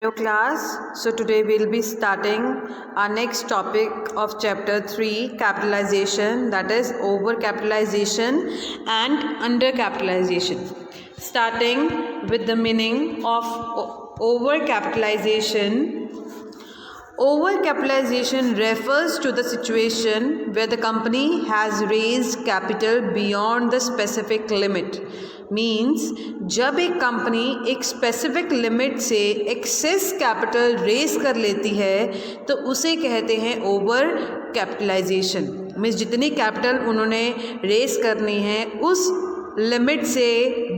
Hello class, so today we'll be starting our next topic of chapter 3, capitalization, that is overcapitalization and undercapitalization. Starting with the meaning of overcapitalization. Overcapitalization refers to the situation where the company has raised capital beyond the specific limit. Means जब एक company एक specific limit से excess capital raise कर लेती है तो उसे कहते हैं ओवर कैपिटलाइजेशन। मीन्स जितनी कैपिटल उन्होंने रेज करनी है उस लिमिट से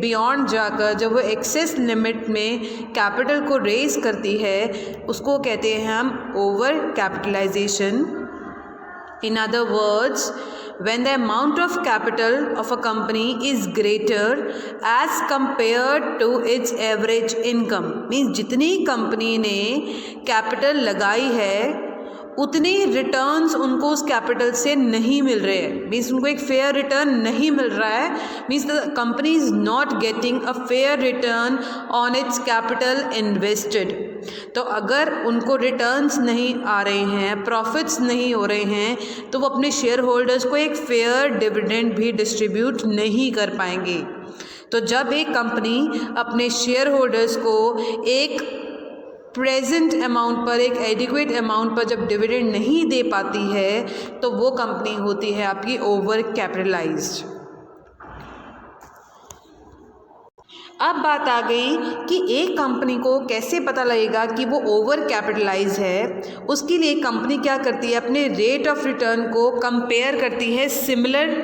बियॉन्ड जाकर जब वो एक्सेस लिमिट में कैपिटल को रेज करती है उसको कहते हैं हम over capitalization. In other words, when the amount of capital of a company is greater as compared to its average income, means जितनी कंपनी ने कैपिटल लगाई है उतने रिटर्न्स उनको उस कैपिटल से नहीं मिल रहे हैं। मीन्स उनको एक फेयर रिटर्न नहीं मिल रहा है। Means the company is not getting a fair return on it's capital invested. तो अगर उनको रिटर्न्स नहीं आ रहे हैं, प्रॉफिट्स नहीं हो रहे हैं, तो वो अपने शेयर होल्डर्स को एक फेयर डिविडेंड भी डिस्ट्रीब्यूट नहीं कर पाएंगे। तो जब एक कंपनी अपने शेयर होल्डर्स को एक प्रेजेंट अमाउंट पर, एक एडिक्वेट अमाउंट पर जब डिविडेंड नहीं दे पाती है तो वो कंपनी होती है आपकी ओवर कैपिटलाइज्ड। अब बात आ गई कि एक कंपनी को कैसे पता लगेगा कि वो ओवर कैपिटलाइज है। उसके लिए कंपनी क्या करती है, अपने रेट ऑफ रिटर्न को कंपेयर करती है सिमिलर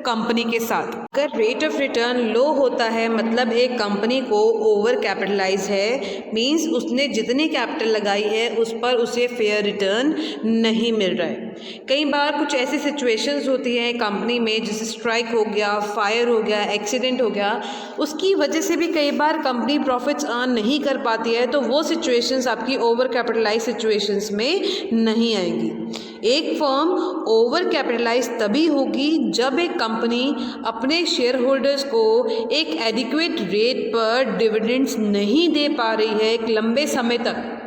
कंपनी के साथ। अगर रेट ऑफ रिटर्न लो होता है मतलब एक कंपनी को ओवर कैपिटलाइज है, मींस उसने जितनी कैपिटल लगाई है उस पर उसे फेयर रिटर्न नहीं मिल रहा है। कई बार कुछ ऐसी सिचुएशंस होती हैं कंपनी में, जैसे स्ट्राइक हो गया, फायर हो गया, एक्सीडेंट हो गया, उसकी वजह से भी कई बार कंपनी प्रॉफिट्स अर्न नहीं कर पाती है, तो वो सिचुएशंस आपकी ओवर कैपिटलाइज सिचुएशंस में नहीं आएंगी। एक फर्म ओवर कैपिटलाइज तभी होगी जब एक कंपनी अपने शेयर होल्डर्स को एक एडिक्वेट रेट पर डिविडेंड्स नहीं दे पा रही है एक लंबे समय तक।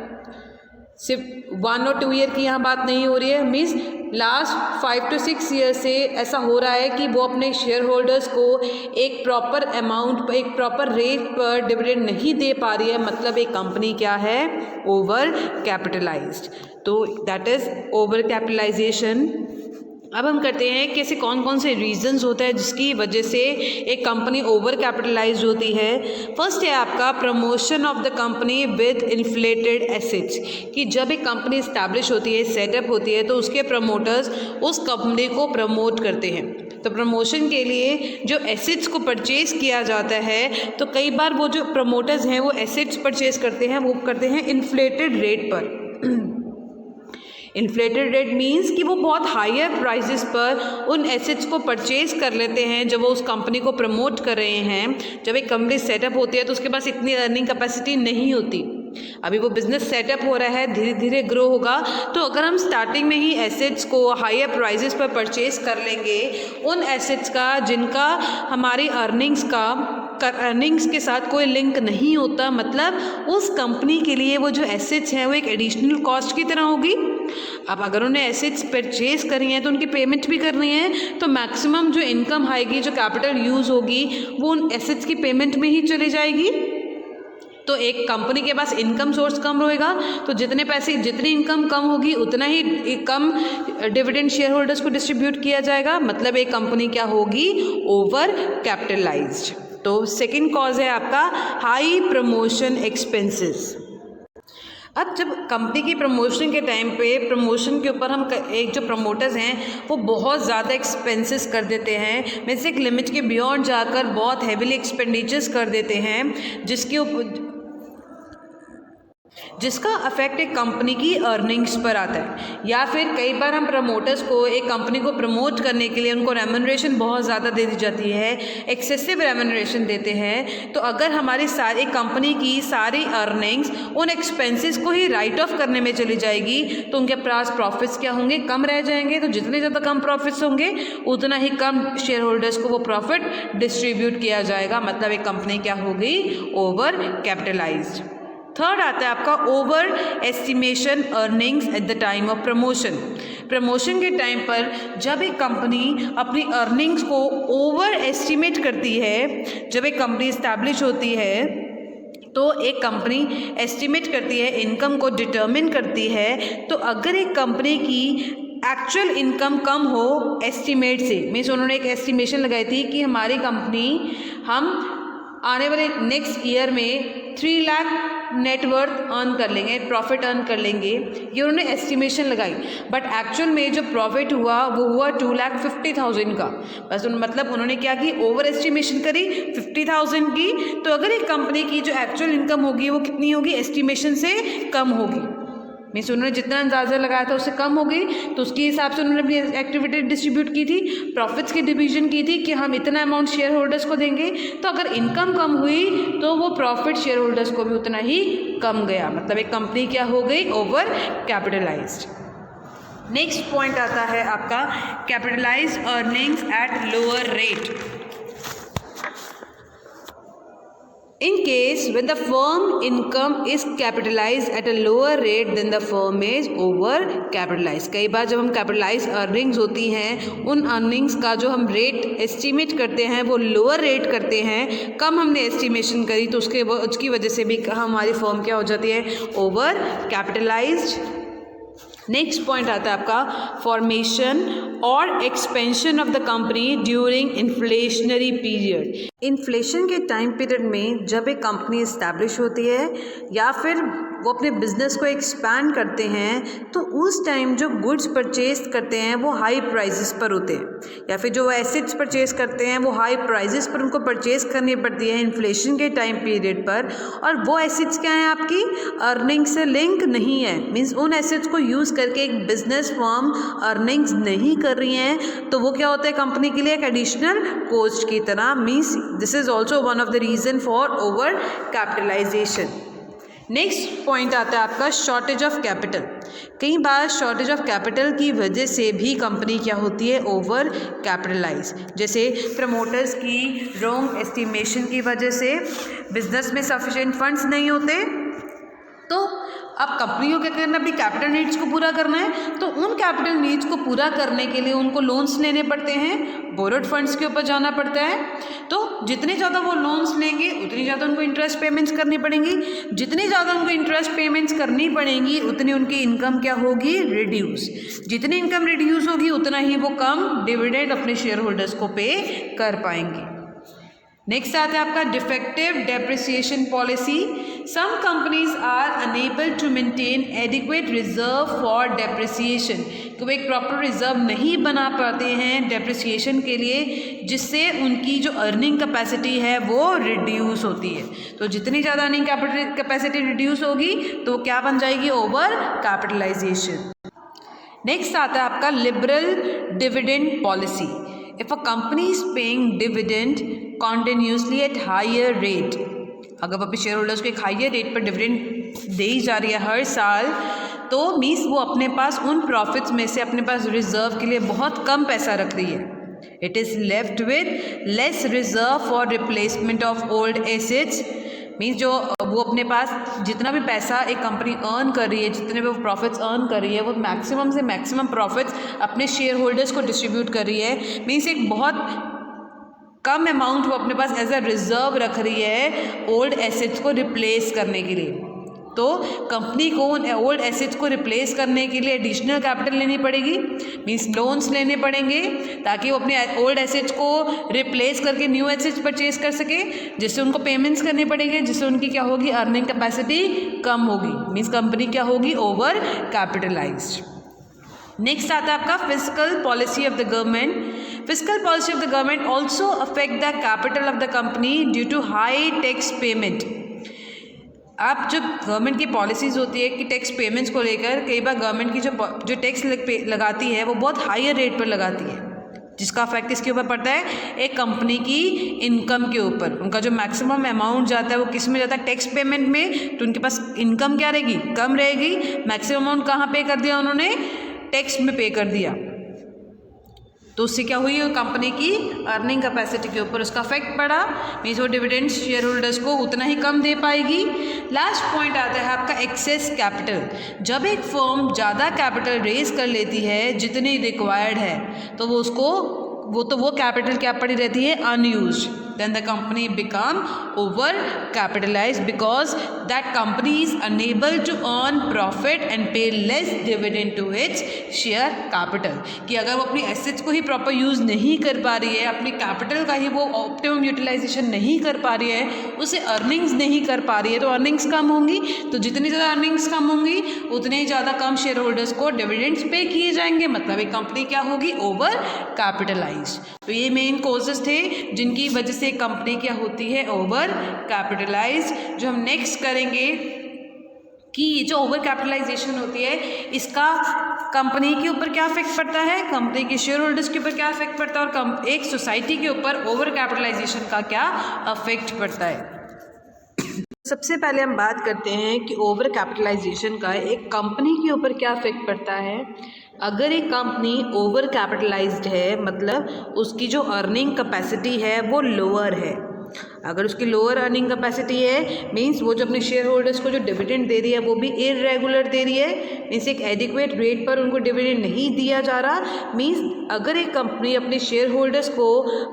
सिर्फ 1 और 2 ईयर की यहाँ बात नहीं हो रही है, मीन्स लास्ट 5 to 6 ईयर से ऐसा हो रहा है कि वो अपने शेयर होल्डर्स को एक प्रॉपर अमाउंट, एक प्रॉपर रेट पर डिविडेंड नहीं दे पा रही है, मतलब एक कंपनी क्या है, ओवर कैपिटलाइज्ड। तो दैट इज़ ओवर कैपिटलाइजेशन। अब हम करते हैं कि ऐसे कौन कौन से रीजंस होते हैं जिसकी वजह से एक कंपनी ओवर कैपिटलाइज्ड होती है। फर्स्ट है आपका promotion of the company with inflated assets, कि जब एक कंपनी इस्टेब्लिश होती है, सेटअप होती है, तो उसके प्रमोटर्स उस कंपनी को प्रमोट करते हैं। तो प्रमोशन के लिए जो एसेट्स को परचेज किया जाता है, तो कई बार वो जो प्रमोटर्स हैं वो एसेट्स परचेज करते हैं, वो करते हैं इन्फ्लेटेड रेट पर। इन्फ्लेटेड रेट मीन्स कि वो बहुत हायर प्राइसेस पर उन एसेट्स को परचेज कर लेते हैं जब वो उस कंपनी को प्रमोट कर रहे हैं। जब एक कंपनी सेटअप होती है तो उसके पास इतनी अर्निंग कैपेसिटी नहीं होती, अभी वो बिज़नेस सेटअप हो रहा है, धीरे धीरे ग्रो होगा। तो अगर हम स्टार्टिंग में ही एसेट्स को हायर प्राइसेस पर परचेज कर लेंगे, उन एसेट्स का जिनका हमारी अर्निंग्स के साथ कोई लिंक नहीं होता, मतलब उस कंपनी के लिए वो जो एसेट्स हैं वो एक एडिशनल कॉस्ट की तरह होगी। अब अगर उन्हें एसेट्स परचेज करनी है तो उनकी पेमेंट भी करनी है, तो मैक्सिमम जो इनकम आएगी, जो कैपिटल यूज़ होगी, वो उन एसेट्स की पेमेंट में ही चली जाएगी। तो एक कंपनी के पास इनकम सोर्स कम रहेगा, तो जितनी इनकम कम होगी उतना ही कम डिविडेंड शेयर होल्डर्स को डिस्ट्रीब्यूट किया जाएगा, मतलब एक कंपनी क्या होगी, ओवर कैपिटलाइज्ड। तो सेकंड कॉज है आपका हाई प्रमोशन एक्सपेंसेस। अब जब कंपनी की प्रमोशन के टाइम पे प्रमोशन के ऊपर हम एक जो प्रमोटर्स हैं वो बहुत ज़्यादा एक्सपेंसेस कर देते हैं, मीन्स एक लिमिट के बियॉन्ड जाकर बहुत हैवीली एक्सपेंडिचर्स कर देते हैं, जिसका अफेक्ट एक कंपनी की अर्निंग्स पर आता है। या फिर कई बार हम प्रमोटर्स को एक कंपनी को प्रमोट करने के लिए उनको रेम्यूनरेशन बहुत ज़्यादा दे दी जाती है, एक्सेसिव रेम्यूनरेशन देते हैं। तो अगर हमारी सारी कंपनी की सारी अर्निंग्स उन एक्सपेंसेस को ही राइट ऑफ करने में चली जाएगी तो उनके पास प्रॉफिट्स क्या होंगे, कम रह जाएंगे। तो जितने ज़्यादा कम प्रॉफिट्स होंगे उतना ही कम शेयर होल्डर्स को वो प्रॉफिट डिस्ट्रीब्यूट किया जाएगा, मतलब एक कंपनी क्या होगी, ओवर कैपिटलाइज्ड। थर्ड आता है आपका over estimation earnings at the time of promotion. Promotion के टाइम पर जब एक कंपनी अपनी अर्निंग्स को ओवर एस्टिमेट करती है, जब एक कंपनी इस्टेब्लिश होती है तो एक कंपनी एस्टिमेट करती है, इनकम को डिटर्मिन करती है, तो अगर एक कंपनी की एक्चुअल इनकम कम हो एस्टिमेट से, मीन्स उन्होंने एक एस्टिमेशन लगाई थी कि हमारी कंपनी हम आने वाले नेक्स्ट ईयर में 3 लाख नेटवर्थ अर्न कर लेंगे, प्रॉफिट अर्न कर लेंगे, ये उन्होंने एस्टिमेशन लगाई, बट एक्चुअल में जो प्रॉफिट हुआ वो हुआ 2,50,000 का। बस मतलब उन्होंने क्या की, ओवर एस्टिमेशन करी 50,000 की। तो अगर एक कंपनी की जो एक्चुअल इनकम होगी वो कितनी होगी, एस्टिमेशन से कम होगी, मीन्स उन्होंने जितना अंदाज़ा लगाया था उससे कम हो गई, तो उसके हिसाब से उन्होंने अपनी एक्टिविटी डिस्ट्रीब्यूट की थी, प्रॉफिट्स की डिवीजन की थी कि हम इतना अमाउंट शेयर होल्डर्स को देंगे। तो अगर इनकम कम हुई तो वो प्रॉफिट शेयर होल्डर्स को भी उतना ही कम गया, मतलब एक कंपनी क्या हो गई, ओवर कैपिटलाइज्ड। नेक्स्ट पॉइंट आता है आपका capitalised earnings at lower rate. In case when the firm income is capitalized at a lower rate than the firm is over capitalized, कई बार जब हम कैपिटलाइज अर्निंग्स होती हैं, उन अर्निंग्स का जो हम रेट एस्टिमेट करते हैं वो लोअर रेट करते हैं, कम हमने एस्टिमेशन करी, तो उसकी वजह से भी हमारी फर्म क्या हो जाती है, ओवर कैपिटलाइज्ड। नेक्स्ट पॉइंट आता है आपका फॉर्मेशन और expansion of the company during inflationary period. Inflation के टाइम पीरियड में जब एक कंपनी इस्टेब्लिश होती है या फिर वो अपने बिजनेस को एक्सपैंड करते हैं, तो उस टाइम जो गुड्स परचेज करते हैं वो हाई प्राइसेस पर होते हैं, या फिर जो एसेट्स परचेज करते हैं वो हाई प्राइसेस पर उनको परचेज करनी पड़ती है इन्फ्लेशन के टाइम पीरियड पर। और वो एसेट्स क्या हैं, आपकी अर्निंग से लिंक नहीं है, मीन्स उन एसेट्स को यूज़ करके एक बिजनेस फर्म अर्निंग्स नहीं कर रही हैं, तो वो क्या होता है कंपनी के लिए एक एडिशनल कॉस्ट की तरह, means this is also one of the reason for over capitalization. Next point आता है आपका शॉर्टेज ऑफ कैपिटल। कई बार शॉर्टेज ऑफ कैपिटल की वजह से भी कंपनी क्या होती है, ओवर कैपिटलाइज। जैसे प्रमोटर्स की रॉन्ग एस्टिमेशन की वजह से बिजनेस में सफिशिएंट फंड्स नहीं होते, तो अब कंपनी को क्या करना है, अपनी कैपिटल नीड्स को पूरा करना है, तो उन कैपिटल नीड्स को पूरा करने के लिए उनको लोन्स लेने पड़ते हैं, बोरोड फंड्स के ऊपर जाना पड़ता है। तो जितने ज़्यादा वो लोन्स लेंगे उतनी ज़्यादा उनको इंटरेस्ट पेमेंट्स करनी पड़ेंगी, जितनी ज़्यादा उनको इंटरेस्ट पेमेंट्स करनी पड़ेंगी उतनी उनकी इनकम क्या होगी, रिड्यूस। जितनी इनकम रिड्यूस होगी उतना ही वो कम डिविडेंड अपने शेयर होल्डर्स को पे कर पाएंगे। नेक्स्ट आता है आपका defective depreciation policy. Some companies are unable to maintain adequate reserve for depreciation, कि वो एक प्रॉपर रिजर्व नहीं बना पाते हैं डेप्रिसिएशन के लिए, जिससे उनकी जो अर्निंग कैपेसिटी है वो रिड्यूस होती है। तो जितनी ज़्यादा अर्निंग कैपेसिटी रिड्यूस होगी तो वो क्या बन जाएगी, ओवर कैपिटलाइजेशन। नेक्स्ट आता है आपका liberal dividend policy. If a company is paying dividend continuously at higher rate, अगर अपने शेयर होल्डर्स को एक हाइयर रेट पर डिविडेंड दे ही जा रही है हर साल, तो मीन्स वो अपने पास उन प्रॉफिट्स में से अपने पास रिजर्व के लिए बहुत कम पैसा रख रही है। It is left with less reserve for replacement of old assets, means जो वो अपने पास जितना भी पैसा एक कंपनी अर्न कर रही है, जितने भी वो प्रॉफिट्स अर्न कर रही है, वो मैक्सिमम से मैक्सिमम प्रॉफिट्स अपने शेयर होल्डर्स को डिस्ट्रीब्यूट कर रही है। मीन्स एक बहुत कम अमाउंट वो अपने पास एज अ रिजर्व रख रही है ओल्ड एसेट्स को रिप्लेस करने के लिए। तो कंपनी को उन ओल्ड एसेट्स को रिप्लेस करने के लिए एडिशनल कैपिटल लेनी पड़ेगी, मीन्स लोन्स लेने पड़ेंगे, ताकि वो अपने ओल्ड एसेट्स को रिप्लेस करके न्यू एसेट्स परचेज कर सके, जिससे उनको पेमेंट्स करने पड़ेंगे, जिससे उनकी क्या होगी, अर्निंग कैपेसिटी कम होगी, मीन्स कंपनी क्या होगी, ओवर कैपिटलाइज्ड। नेक्स्ट आता है आपका fiscal policy of the government. Fiscal policy of the government also affect the capital of the company due to high tax payment. आप जब गवर्नमेंट की पॉलिसीज़ होती है कि टैक्स पेमेंट्स को लेकर, कई बार गवर्नमेंट की जो टैक्स लगाती है वो बहुत हायर रेट पर लगाती है, जिसका इफेक्ट किसके ऊपर पड़ता है, एक कंपनी की इनकम के ऊपर। उनका जो मैक्सिमम अमाउंट जाता है वो किस में जाता है, टैक्स पेमेंट में, तो उनके पास इनकम क्या रहेगी, कम रहेगी। मैक्सिमम अमाउंट कहाँ पे कर दिया उन्होंने, टैक्स में पे कर दिया। तो उससे क्या हुई, कंपनी की अर्निंग कैपेसिटी के ऊपर उसका इफेक्ट पड़ा, मीन्स वो डिविडेंड शेयर होल्डर्स को उतना ही कम दे पाएगी। लास्ट पॉइंट आता है आपका एक्सेस कैपिटल। जब एक फर्म ज़्यादा कैपिटल रेज कर लेती है जितनी रिक्वायर्ड है, तो वो कैपिटल क्या पड़ी रहती है, unused. then the company become over capitalized because that company is unable to earn profit and pay less dividend to its share capital। कि अगर वो अपनी एसेट्स को ही प्रॉपर यूज़ नहीं कर पा रही है, अपनी कैपिटल का ही वो ऑप्टिमम यूटिलाइजेशन नहीं कर पा रही है, उसे अर्निंग्स नहीं कर पा रही है, तो अर्निंग्स कम होंगी, तो जितनी ज़्यादा अर्निंग्स कम होंगी उतने ही ज़्यादा कम शेयर होल्डर्स को डिविडेंड्स पे किए जाएंगे, मतलब एक कंपनी क्या होगी, ओवर कैपिटलाइज्ड। तो ये मेन कॉजेस थे जिनकी वजह से कंपनी क्या होती है, ओवर कैपिटलाइज्ड। जो हम नेक्स्ट करेंगे कि ये जो ओवर कैपिटलाइजेशन होती है इसका कंपनी के ऊपर क्या इफेक्ट पड़ता है, कंपनी के शेयर होल्डर्स के ऊपर क्या इफेक्ट पड़ता है, और एक सोसाइटी के ऊपर ओवर कैपिटलाइजेशन का क्या इफेक्ट पड़ता है। सबसे पहले हम बात करते हैं कि ओवर कैपिटलाइजेशन का एक कंपनी के ऊपर क्या इफेक्ट पड़ता है। अगर एक कंपनी ओवर कैपिटलाइज्ड है, मतलब उसकी जो अर्निंग कैपेसिटी है वो लोअर है। अगर उसकी लोअर अर्निंग कैपेसिटी है, मींस वो जो अपने शेयर होल्डर्स को जो डिविडेंड दे रही है वो भी इरेगुलर दे रही है, मींस एक एडिक्वेट रेट पर उनको डिविडेंड नहीं दिया जा रहा। मींस अगर एक कंपनी अपने शेयर होल्डर्स को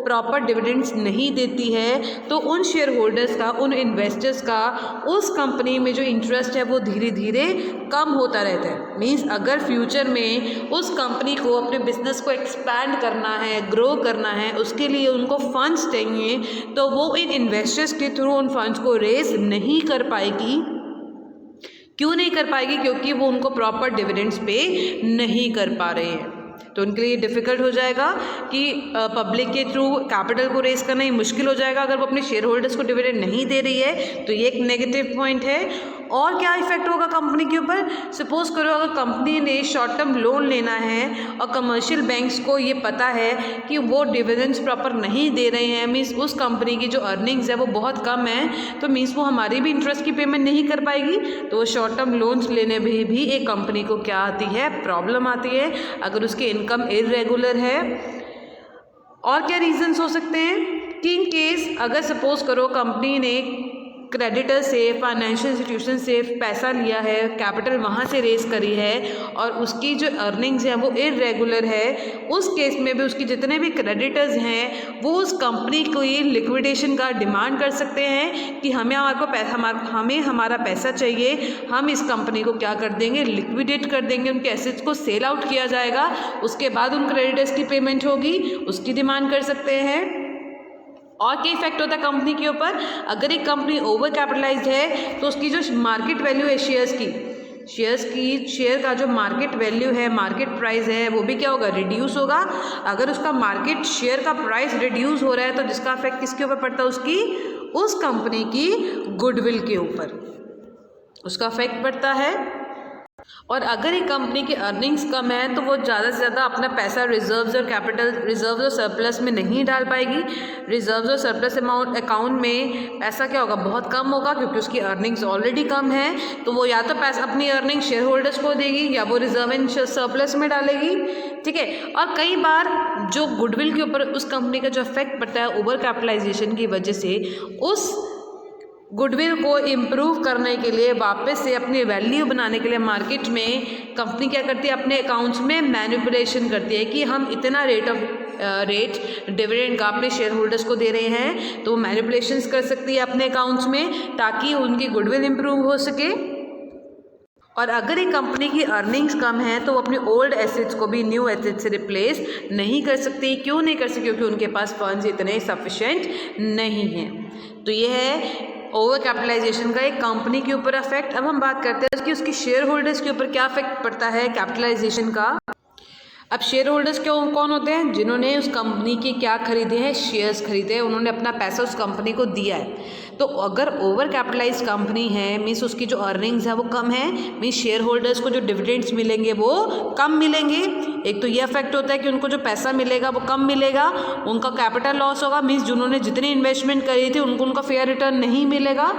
प्रॉपर डिविडेंड्स नहीं देती है तो उन शेयर होल्डर्स का, उन इन्वेस्टर्स का उस कंपनी में जो इंटरेस्ट है वो धीरे धीरे कम होता रहता है। मींस अगर फ्यूचर में उस कंपनी को अपने बिजनेस को एक्सपैंड करना है, ग्रो करना है, उसके लिए उनको फंड्स चाहिए, तो वो इन इन्वेस्टर्स के थ्रू उन फंड्स को रेज नहीं कर पाएगी। क्यों नहीं कर पाएगी? क्योंकि वो उनको प्रॉपर डिविडेंड्स पे नहीं कर पा रहे हैं, तो उनके लिए डिफ़िकल्ट हो जाएगा कि पब्लिक के थ्रू कैपिटल को रेज करना ही मुश्किल हो जाएगा अगर वो अपने शेयर होल्डर्स को डिविडेंड नहीं दे रही है। तो ये एक नेगेटिव पॉइंट है। और क्या इफेक्ट होगा कंपनी के ऊपर? सपोज करो अगर कंपनी ने शॉर्ट टर्म लोन लेना है और कमर्शियल बैंक्स को ये पता है कि वो डिविडेंड्स प्रॉपर नहीं दे रहे हैं, मीन्स उस कंपनी की जो अर्निंग्स है वो बहुत कम है, तो मीन्स वो हमारी भी इंटरेस्ट की पेमेंट नहीं कर पाएगी, तो वो शॉर्ट टर्म लोन्स लेने में भी एक कंपनी को क्या आती है, प्रॉब्लम आती है अगर उसकी इनकम इरेगुलर है। और क्या रीजंस हो सकते हैं कि इन केस अगर सपोज करो कंपनी ने क्रेडिटर से, फाइनेंशियल इंस्टीट्यूशन से पैसा लिया है, कैपिटल वहाँ से रेज करी है और उसकी जो अर्निंग्स हैं वो इरेगुलर है, उस केस में भी उसकी जितने भी क्रेडिटर्स हैं वो उस कंपनी को ये लिक्विडेशन का डिमांड कर सकते हैं कि हमें हमारा पैसा चाहिए, हम इस कंपनी को क्या कर देंगे, लिक्विडेट कर देंगे, उनके एसेट्स को सेल आउट किया जाएगा, उसके बाद उन क्रेडिटर्स की पेमेंट होगी, उसकी डिमांड कर सकते हैं। और क्या इफेक्ट होता है कंपनी के ऊपर? अगर एक कंपनी ओवर कैपिटलाइज्ड है तो उसकी जो मार्केट वैल्यू है शेयर का जो मार्केट वैल्यू है, मार्केट प्राइस है, वो भी क्या होगा, रिड्यूस होगा। अगर उसका मार्केट शेयर का प्राइस रिड्यूस हो रहा है तो जिसका इफेक्ट किसके ऊपर पड़ता है, उस कंपनी की गुडविल के ऊपर उसका इफेक्ट पड़ता है। और अगर एक कंपनी की अर्निंग्स कम है तो वो ज़्यादा से ज़्यादा अपना पैसा रिजर्व्स और कैपिटल, रिजर्व्स और सरप्लस में नहीं डाल पाएगी। रिजर्व्स और सरप्लस अकाउंट में पैसा क्या होगा, बहुत कम होगा, क्योंकि उसकी अर्निंग्स ऑलरेडी कम है, तो वो या तो पैसा अपनी अर्निंग शेयर होल्डर्स को देगी या वो रिजर्व एंड सरप्लस में डालेगी, ठीक है। और कई बार जो गुडविल के ऊपर उस कंपनी का जो इफेक्ट पड़ता है ओवर कैपिटलाइजेशन की वजह से, उस गुडविल को इम्प्रूव करने के लिए, वापस से अपनी वैल्यू बनाने के लिए मार्केट में कंपनी क्या करती है, अपने अकाउंट्स में मैनिपुलेशन करती है कि हम इतना रेट डिविडेंड का अपने शेयर होल्डर्स को दे रहे हैं, तो मैनिपुलेशंस कर सकती है अपने अकाउंट्स में ताकि उनकी गुडविल इम्प्रूव हो सके। और अगर एक कंपनी की अर्निंग्स कम है तो वो अपने ओल्ड एसेट्स को भी न्यू एसेट्स से रिप्लेस नहीं कर सकती। क्यों नहीं कर सकती? क्योंकि उनके पास फंड्स इतने सफिशेंट नहीं हैं। तो ये है ओवर कैपिटलाइजेशन का एक कंपनी के ऊपर इफेक्ट। अब हम बात करते हैं कि उसकी शेयर होल्डर्स के ऊपर क्या इफेक्ट पड़ता है कैपिटलाइजेशन का। अब शेयर होल्डर्स कौन होते हैं? जिन्होंने उस कंपनी के क्या खरीदे हैं, शेयर्स खरीदे हैं, उन्होंने अपना पैसा उस कंपनी को दिया है। तो अगर ओवर कैपिटलाइज कंपनी है, मीन्स उसकी जो अर्निंग्स है वो कम है, मीन्स शेयर होल्डर्स को जो डिविडेंड्स मिलेंगे वो कम मिलेंगे। एक तो ये इफेक्ट होता है कि उनको जो पैसा मिलेगा वो कम मिलेगा, उनका कैपिटल लॉस होगा, मीन्स जिन्होंने जितनी इन्वेस्टमेंट करी थी उनको उनका फेयर रिटर्न नहीं मिलेगा।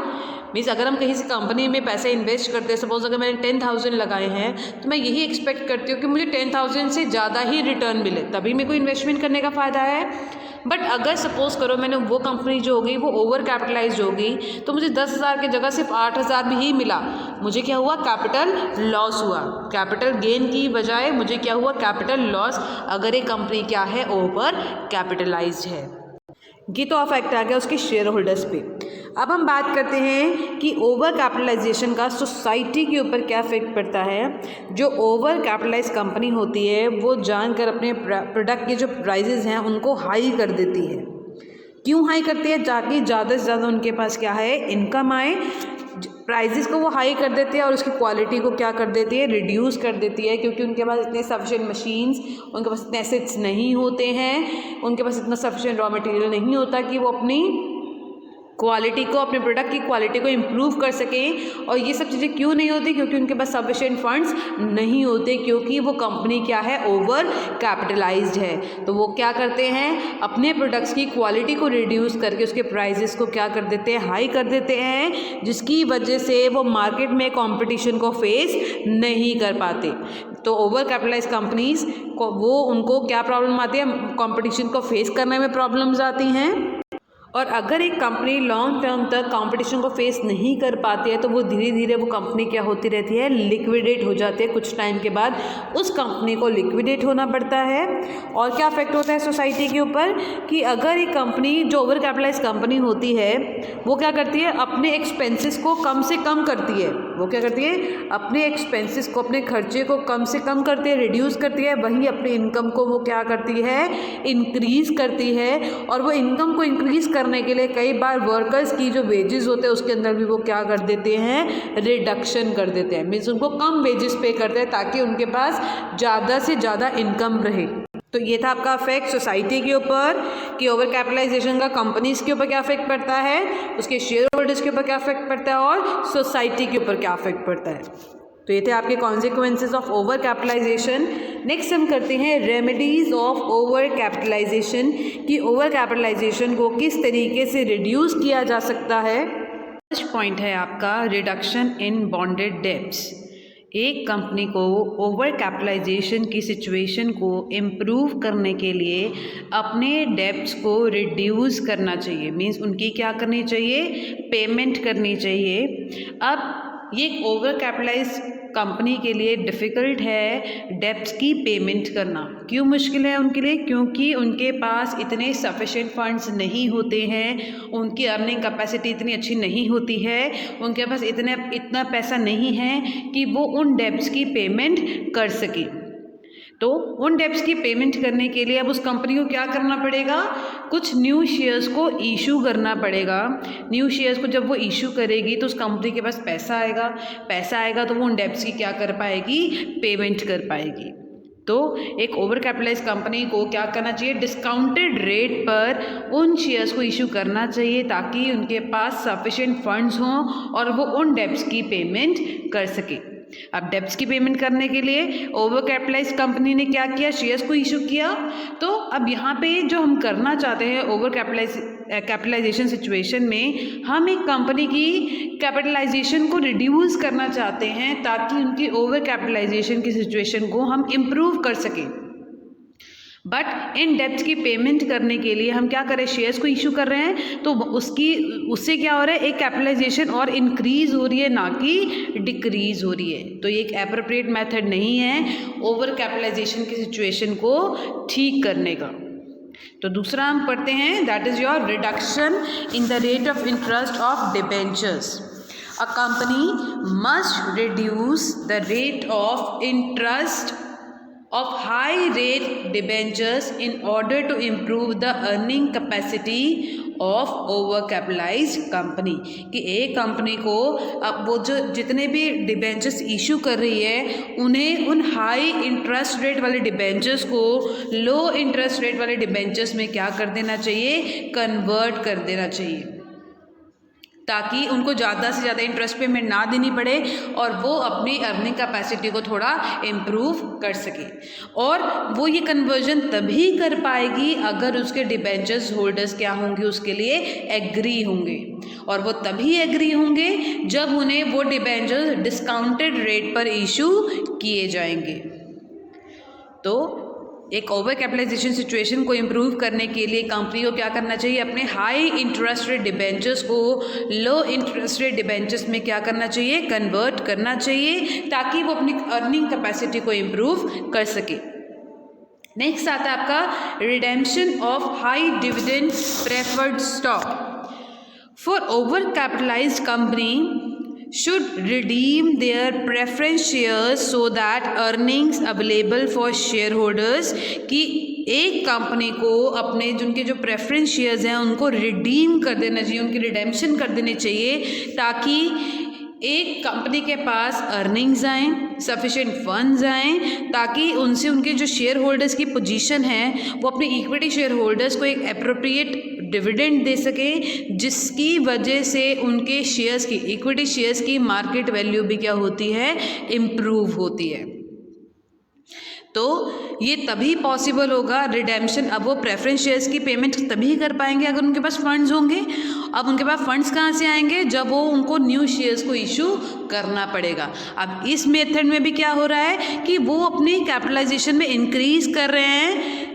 मीन्स अगर हम कहीं से कंपनी में पैसे इन्वेस्ट करते हैं, सपोज अगर मैंने 10,000 लगाए हैं तो मैं यही एक्सपेक्ट करती हूँ कि मुझे 10,000 से ज़्यादा ही रिटर्न मिले, तभी मेरे को इन्वेस्टमेंट करने का फ़ायदा है। बट अगर सपोज़ करो मैंने वो कंपनी जो होगी वो ओवर कैपिटलाइज होगी, तो मुझे 10,000 की जगह सिर्फ 8,000 में ही मिला, मुझे क्या हुआ, कैपिटल लॉस हुआ। कैपिटल गेन की बजाय मुझे क्या हुआ, कैपिटल लॉस, अगर एक कंपनी क्या है, ओवर कैपिटलाइज्ड है। ये तो अफेक्ट आ गया उसके शेयर होल्डर्स पे। अब हम बात करते हैं कि ओवर कैपिटलाइजेशन का सोसाइटी के ऊपर क्या इफेक्ट पड़ता है। जो ओवर कैपिटलाइज कंपनी होती है वो जानकर अपने प्रोडक्ट के जो प्राइजेज़ हैं उनको हाई कर देती है। क्यों हाई करती है, ताकि ज़्यादा से ज़्यादा उनके पास क्या है, इनकम आए। प्राइजेस को वो हाई कर देती है और उसकी क्वालिटी को क्या कर देती है, रिड्यूस कर देती है, क्योंकि उनके पास इतने सफिशिएंट मशीन्स, उनके पास इतने एसेट्स नहीं होते हैं, उनके पास इतना सफिशिएंट रॉ मटेरियल नहीं होता कि वो अपनी क्वालिटी को, अपने प्रोडक्ट की क्वालिटी को इम्प्रूव कर सकें। और ये सब चीज़ें क्यों नहीं होती, क्योंकि उनके पास सफिशिएंट फंड्स नहीं होते, क्योंकि वो कंपनी क्या है, ओवर कैपिटलाइज्ड है। तो वो क्या करते हैं, अपने प्रोडक्ट्स की क्वालिटी को रिड्यूस करके उसके प्राइजेस को क्या कर देते हैं, हाई कर देते हैं, जिसकी वजह से वो मार्केट में कंपटीशन को फेस नहीं कर पाते। तो ओवर कैपिटलाइज्ड कंपनीज को उनको क्या प्रॉब्लम आती है, कंपटीशन को फेस करने में प्रॉब्लम्स आती हैं। और अगर एक कंपनी लॉन्ग टर्म तक कंपटीशन को फेस नहीं कर पाती है तो वो धीरे धीरे वो कंपनी क्या होती रहती है, लिक्विडेट हो जाती है। कुछ टाइम के बाद उस कंपनी को लिक्विडेट होना पड़ता है। और क्या इफेक्ट होता है सोसाइटी के ऊपर, कि अगर एक कंपनी जो ओवर कैपिटलाइज कंपनी होती है वो क्या करती है, अपने एक्सपेंसेस को कम से कम करती है। वो क्या करती है, अपने एक्सपेंसेस को, अपने खर्चे को कम से कम करती है, रिड्यूस करती है। वहीं अपनी इनकम को वो क्या करती है, इंक्रीज़ करती है। और वो इनकम को इंक्रीज़ करने के लिए कई बार वर्कर्स की जो वेजेस होते हैं उसके अंदर भी वो क्या कर देते हैं, रिडक्शन कर देते हैं। मीन्स उनको कम वेजेस पे करते हैं ताकि उनके पास ज़्यादा से ज़्यादा इनकम रहे। तो ये था आपका इफेक्ट सोसाइटी के ऊपर, कि ओवर कैपिटलाइजेशन का कंपनीज के ऊपर क्या इफेक्ट पड़ता है, उसके शेयर होल्डर्स के ऊपर क्या इफेक्ट पड़ता है, और सोसाइटी के ऊपर क्या इफेक्ट पड़ता है। तो ये थे आपके consequences of over capitalization. Next हम करते हैं रेमेडीज ऑफ ओवर कैपिटलाइजेशन, कि ओवर कैपिटलाइजेशन को किस तरीके से रिड्यूस किया जा सकता है। फर्स्ट पॉइंट है आपका रिडक्शन इन बॉन्डेड डेब्ट्स। एक कंपनी को ओवर कैपिटलाइजेशन की सिचुएशन को इम्प्रूव करने के लिए अपने डेब्ट्स को रिड्यूस करना चाहिए। मीन्स उनकी क्या करनी चाहिए, पेमेंट करनी चाहिए। अब ये ओवर कैपिटलाइज कंपनी के लिए डिफ़िकल्ट है डेब्ट्स की पेमेंट करना। क्यों मुश्किल है उनके लिए, क्योंकि उनके पास इतने सफिशिएंट फंड्स नहीं होते हैं, उनकी अर्निंग कैपेसिटी इतनी अच्छी नहीं होती है, उनके पास इतना पैसा नहीं है कि वो उन डेब्ट्स की पेमेंट कर सके। तो उन डेब्ट्स की पेमेंट करने के लिए अब उस कंपनी को क्या करना पड़ेगा, कुछ न्यू शेयर्स को इशू करना पड़ेगा। न्यू शेयर्स को जब वो इशू करेगी तो उस कंपनी के पास पैसा आएगा तो वो उन डेब्ट्स की क्या कर पाएगी, पेमेंट कर पाएगी। तो एक ओवर कैपिटलाइज कंपनी को क्या करना चाहिए, डिस्काउंटेड रेट पर उन शेयर्स को इशू करना चाहिए ताकि उनके पास सफिशिएंट फंड्स हों और वो उन डेब्ट्स की पेमेंट कर सके। अब डेब्ट्स की पेमेंट करने के लिए ओवर कैपिटलाइज कंपनी ने क्या किया, शेयर्स को इशू किया। तो अब यहाँ पे जो हम करना चाहते हैं ओवर कैपिटलाइजेशन सिचुएशन में, हम एक कंपनी की कैपिटलाइजेशन को रिड्यूस करना चाहते हैं ताकि उनकी ओवर कैपिटलाइजेशन की सिचुएशन को हम इम्प्रूव कर सकें। बट इन डेब्ट्स की पेमेंट करने के लिए हम क्या करें, शेयर्स को इशू कर रहे हैं तो उससे क्या हो रहा है, एक कैपिटलाइजेशन और इंक्रीज हो रही है ना कि डिक्रीज हो रही है। तो ये एक एप्रोप्रिएट मेथड नहीं है ओवर कैपिटलाइजेशन की सिचुएशन को ठीक करने का। तो दूसरा हम पढ़ते हैं, that is your reduction in the rate of interest of debentures. A company must reduce the rate of interest of high rate debentures in order to improve the earning capacity of over capitalized company। कि एक company को अब वो जो जितने भी debentures issue कर रही है उन्हें उन हाई इंटरेस्ट रेट वाले डिबेंचर्स को लो इंटरेस्ट रेट वाले डिबेंचर्स में क्या कर देना चाहिए, कन्वर्ट कर देना चाहिए। ताकि उनको ज़्यादा से ज़्यादा इंटरेस्ट पेमेंट ना देनी पड़े और वो अपनी अर्निंग कैपेसिटी को थोड़ा इम्प्रूव कर सके। और वो ये कन्वर्जन तभी कर पाएगी अगर उसके डिबेंचर्स होल्डर्स क्या होंगे, उसके लिए एग्री होंगे। और वो तभी एग्री होंगे जब उन्हें वो डिबेंचर्स डिस्काउंटेड रेट पर इशू किए जाएंगे। तो एक ओवर कैपिटलाइजेशन सिचुएशन को इम्प्रूव करने के लिए कंपनी को क्या करना चाहिए, अपने हाई इंटरेस्ट रेट डिबेंचर्स को लो इंटरेस्ट रेट डिबेंचर्स में क्या करना चाहिए, कन्वर्ट करना चाहिए, ताकि वो अपनी अर्निंग कैपेसिटी को इम्प्रूव कर सके। नेक्स्ट आता है आपका redemption of high dividend preferred stock. For over capitalised company should redeem their preference shares so that earnings available for shareholders, कि एक कंपनी को अपने जिनके जो प्रेफरेंस शेयर्स हैं उनको रिडीम कर देना चाहिए, उनकी रिडेम्पशन कर देने चाहिए, ताकि एक कंपनी के पास अर्निंग्स आएँ, सफिशिएंट फंड्स आएँ, ताकि उनसे उनके जो शेयर होल्डर्स की पोजीशन है वो अपने इक्विटी शेयर होल्डर्स को एक एप्रोप्रिएट डिविडेंड दे सके, जिसकी वजह से उनके शेयर्स की, इक्विटी शेयर्स की मार्केट वैल्यू भी क्या होती है, इम्प्रूव होती है। तो ये तभी पॉसिबल होगा रिडेम्पशन। अब वो प्रेफरेंस शेयर्स की पेमेंट तभी कर पाएंगे अगर उनके पास फंड्स होंगे। अब उनके पास फंड्स कहाँ से आएंगे, जब वो उनको न्यू शेयर्स को इशू करना पड़ेगा। अब इस मेथड में भी क्या हो रहा है कि वो अपनी कैपिटलाइजेशन में इंक्रीज कर रहे हैं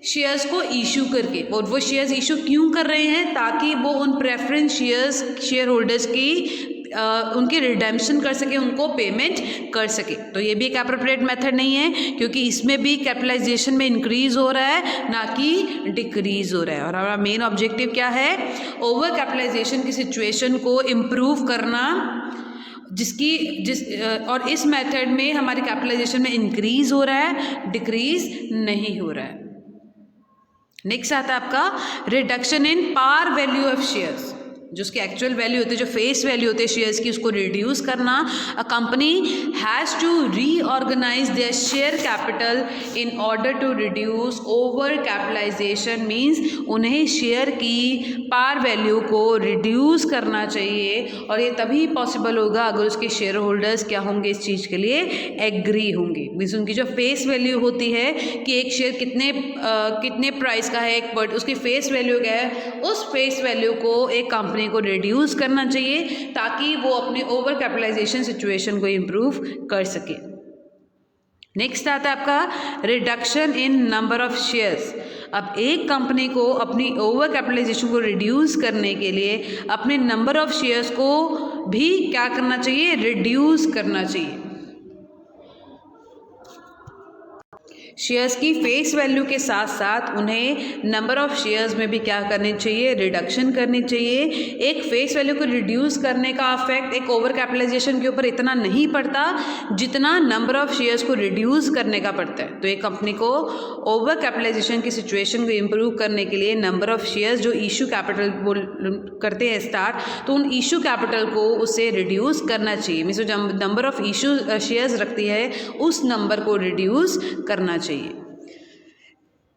शेयर्स को इशू करके। और वो शेयर्स इशू क्यों कर रहे हैं, ताकि वो उन प्रेफरेंस शेयर्स शेयर होल्डर्स की उनकी रिडेम्पशन कर सके, उनको पेमेंट कर सके। तो ये भी एक एप्रोप्रिएट मेथड नहीं है, क्योंकि इसमें भी कैपिटलाइजेशन में इंक्रीज हो रहा है, ना कि डिक्रीज हो रहा है। और हमारा मेन ऑब्जेक्टिव क्या है, ओवर कैपिटलाइजेशन की सिचुएशन को इम्प्रूव करना, और इस मेथड में हमारी कैपिटलाइजेशन में इंक्रीज हो रहा है, डिक्रीज नहीं हो रहा है। नेक्स्ट आता है आपका reduction in par value of shares. जो उसकी एक्चुअल वैल्यू होती है, जो फेस वैल्यू होती है शेयर्स की, उसको रिड्यूस करना। A company has to reorganize their share capital in order to reduce over capitalization. Means उन्हें शेयर की पार वैल्यू को रिड्यूस करना चाहिए, और ये तभी पॉसिबल होगा अगर उसके शेयर होल्डर्स क्या होंगे, इस चीज़ के लिए एग्री होंगे। मीन्स उनकी जो फेस वैल्यू होती है कि एक शेयर कितने प्राइस का है, एक वर्ड उसकी फेस वैल्यू क्या है, उस फेस वैल्यू को एक कंपनी को रिड्यूस करना चाहिए, ताकि वो अपनी ओवर कैपिटलाइजेशन सिचुएशन को इम्प्रूव कर सके। नेक्स्ट आता है आपका reduction in number of shares. अब एक कंपनी को अपनी ओवर कैपिटलाइजेशन को रिड्यूस करने के लिए अपने नंबर ऑफ शेयर्स को भी क्या करना चाहिए, रिड्यूस करना चाहिए। शेयर्स की फेस वैल्यू के साथ साथ उन्हें नंबर ऑफ शेयर्स में भी क्या करनी चाहिए, रिडक्शन करनी चाहिए। एक फेस वैल्यू को रिड्यूस करने का इफेक्ट एक ओवर कैपिटलाइजेशन के ऊपर इतना नहीं पड़ता जितना नंबर ऑफ शेयर्स को रिड्यूस करने का पड़ता है। तो एक कंपनी को ओवर कैपिटलाइजेशन की सिचुएशन को इम्प्रूव करने के लिए नंबर ऑफ शेयर्स जो इशू कैपिटल वो करते हैं स्टार्ट, तो उन इशू कैपिटल को उसे रिड्यूस करना चाहिए। मीन्स जो नंबर ऑफ इशू शेयर्स रखती है उस नंबर को रिड्यूस करना चाहिए।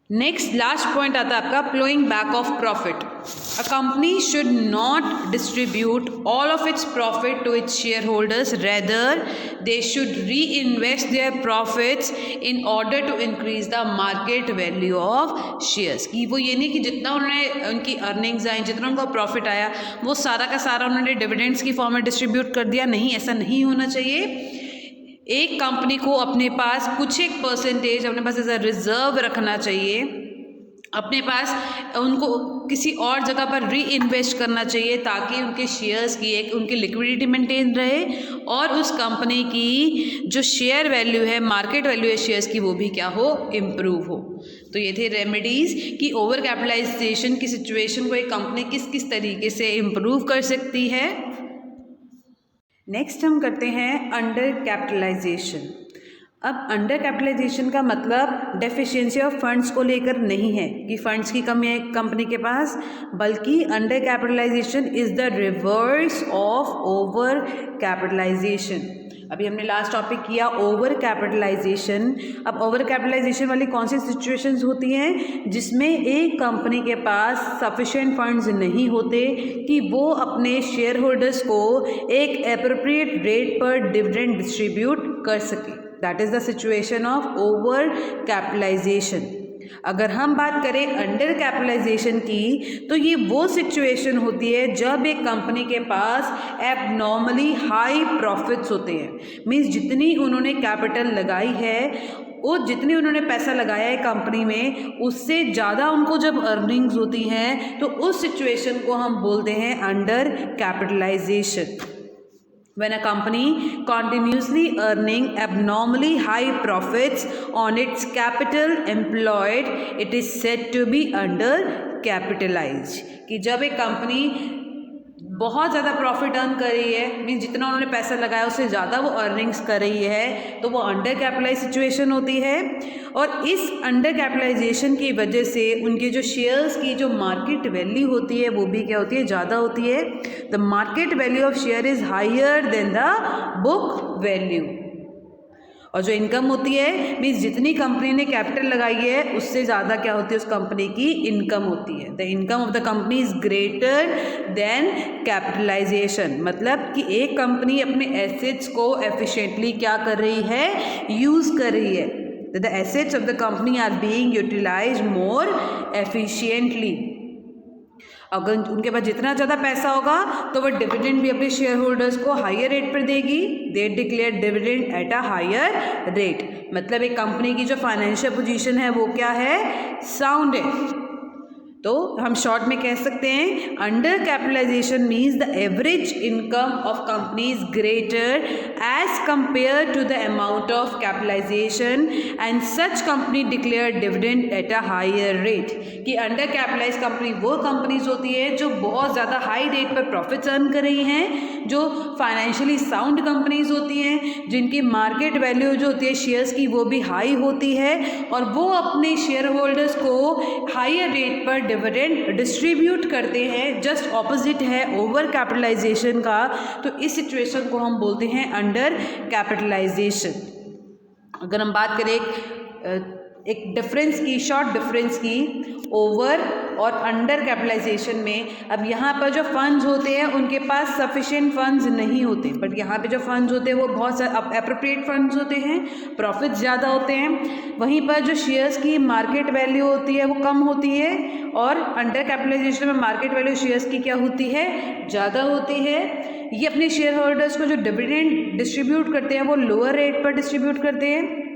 नेक्स्ट लास्ट पॉइंट आता है आपका ploughing back of profit. A company should not distribute all of its profit to its shareholders, rather they should reinvest their profits in order to increase the market value of shares. कि वो ये नहीं कि जितना उन्होंने उनकी earnings आई, जितना उनका प्रॉफिट आया, वो सारा का सारा उन्होंने डिविडेंड्स की फॉर्म में डिस्ट्रीब्यूट कर दिया। नहीं, ऐसा नहीं होना चाहिए। एक कंपनी को अपने पास कुछ एक परसेंटेज अपने पास एज अ रिजर्व रखना चाहिए, अपने पास उनको किसी और जगह पर री इन्वेस्ट करना चाहिए, ताकि उनके शेयर्स की एक उनकी लिक्विडिटी मेंटेन रहे और उस कंपनी की जो शेयर वैल्यू है, मार्केट वैल्यू है शेयर्स की, वो भी क्या हो, इम्प्रूव हो। तो ये थे रेमेडीज़ कि ओवर कैपिटलाइजेशन की सिचुएशन को एक कंपनी किस किस तरीके से इम्प्रूव कर सकती है। नेक्स्ट हम करते हैं अंडर कैपिटलाइजेशन। अब अंडर कैपिटलाइजेशन का मतलब डेफिशिएंसी ऑफ फंड्स को लेकर नहीं है कि फंड्स की कमी है कंपनी के पास, बल्कि under capitalization is the reverse of over capitalization. अभी हमने लास्ट टॉपिक किया ओवर कैपिटलाइजेशन। अब ओवर कैपिटलाइजेशन वाली कौन सी सिचुएशंस होती हैं जिसमें एक कंपनी के पास सफिशिएंट फंड्स नहीं होते कि वो अपने शेयर होल्डर्स को एक एप्रोप्रिएट रेट पर डिविडेंड डिस्ट्रीब्यूट कर सके। That is the situation of over capitalization. अगर हम बात करें अंडर कैपिटलाइजेशन की तो ये वो सिचुएशन होती है जब एक कंपनी के पास एबनॉर्मली हाई प्रॉफिट्स होते हैं। मीन्स जितनी उन्होंने कैपिटल लगाई है और जितनी उन्होंने पैसा लगाया है कंपनी में उससे ज़्यादा उनको जब अर्निंग्स होती हैं तो उस सिचुएशन को हम बोलते हैं under capitalization. When a company continuously earning abnormally high profits on its capital employed, it is said to be under capitalized। कि जब एक कंपनी बहुत ज़्यादा प्रॉफिट अर्न कर रही है, मीन्स जितना उन्होंने पैसा लगाया उससे ज़्यादा वो अर्निंग्स कर रही है, तो वो अंडर कैपिटलाइज सिचुएशन होती है। और इस अंडर कैपिटलाइजेशन की वजह से उनके जो शेयर्स की जो मार्केट वैल्यू होती है वो भी क्या होती है, ज़्यादा होती है। The market value of share is higher than the book value. और जो इनकम होती है मीन्स जितनी कंपनी ने कैपिटल लगाई है उससे ज़्यादा क्या होती है उस कंपनी की इनकम होती है। The income of the company is greater than capitalization. मतलब कि एक कंपनी अपने एसेट्स को एफिशिएंटली क्या कर रही है, यूज़ कर रही है। The assets of the company are being utilized more efficiently. अगर उनके पास जितना ज़्यादा पैसा होगा तो वह डिविडेंड भी अपने शेयर होल्डर्स को हायर रेट पर देगी। They declare dividend at a higher rate. मतलब एक कंपनी की जो फाइनेंशियल पोजीशन है वो क्या है, साउंड है। तो हम शॉर्ट में कह सकते हैं under capitalization means the average income of company is greater as compare to the amount of capitalization and such company declare dividend at a higher rate. कि अंडर कैपिटलाइज कंपनी वो companies होती है जो बहुत ज़्यादा हाई रेट पर profits earn कर रही हैं, जो फाइनेंशियली साउंड कंपनीज होती हैं, जिनकी मार्केट वैल्यू जो होती है शेयर्स की वो भी हाई होती है और वो अपने शेयर होल्डर्स को हायर रेट पर डिविडेंड डिस्ट्रीब्यूट करते हैं। जस्ट ऑपोजिट है ओवर कैपिटलाइजेशन का। तो इस सिचुएशन को हम बोलते हैं अंडर कैपिटलाइजेशन। अगर हम बात करें एक डिफरेंस की, शॉर्ट डिफरेंस की ओवर और अंडर कैपिटलाइजेशन में, अब यहाँ पर जो फंड्स होते हैं उनके पास सफिशिएंट फंड्स नहीं होते, बट यहाँ पे जो फंड्स होते हैं वो बहुत सारे एप्रोप्रिएट फंड्स होते हैं, प्रॉफिट ज़्यादा होते हैं। वहीं पर जो शेयर्स की मार्केट वैल्यू होती है वो कम होती है और अंडर कैपिटलाइजेशन में मार्केट वैल्यू शेयर्स की क्या होती है, ज़्यादा होती है। ये अपने शेयर होल्डर्स को जो डिविडेंड डिस्ट्रीब्यूट करते हैं वो लोअर रेट पर डिस्ट्रीब्यूट करते हैं।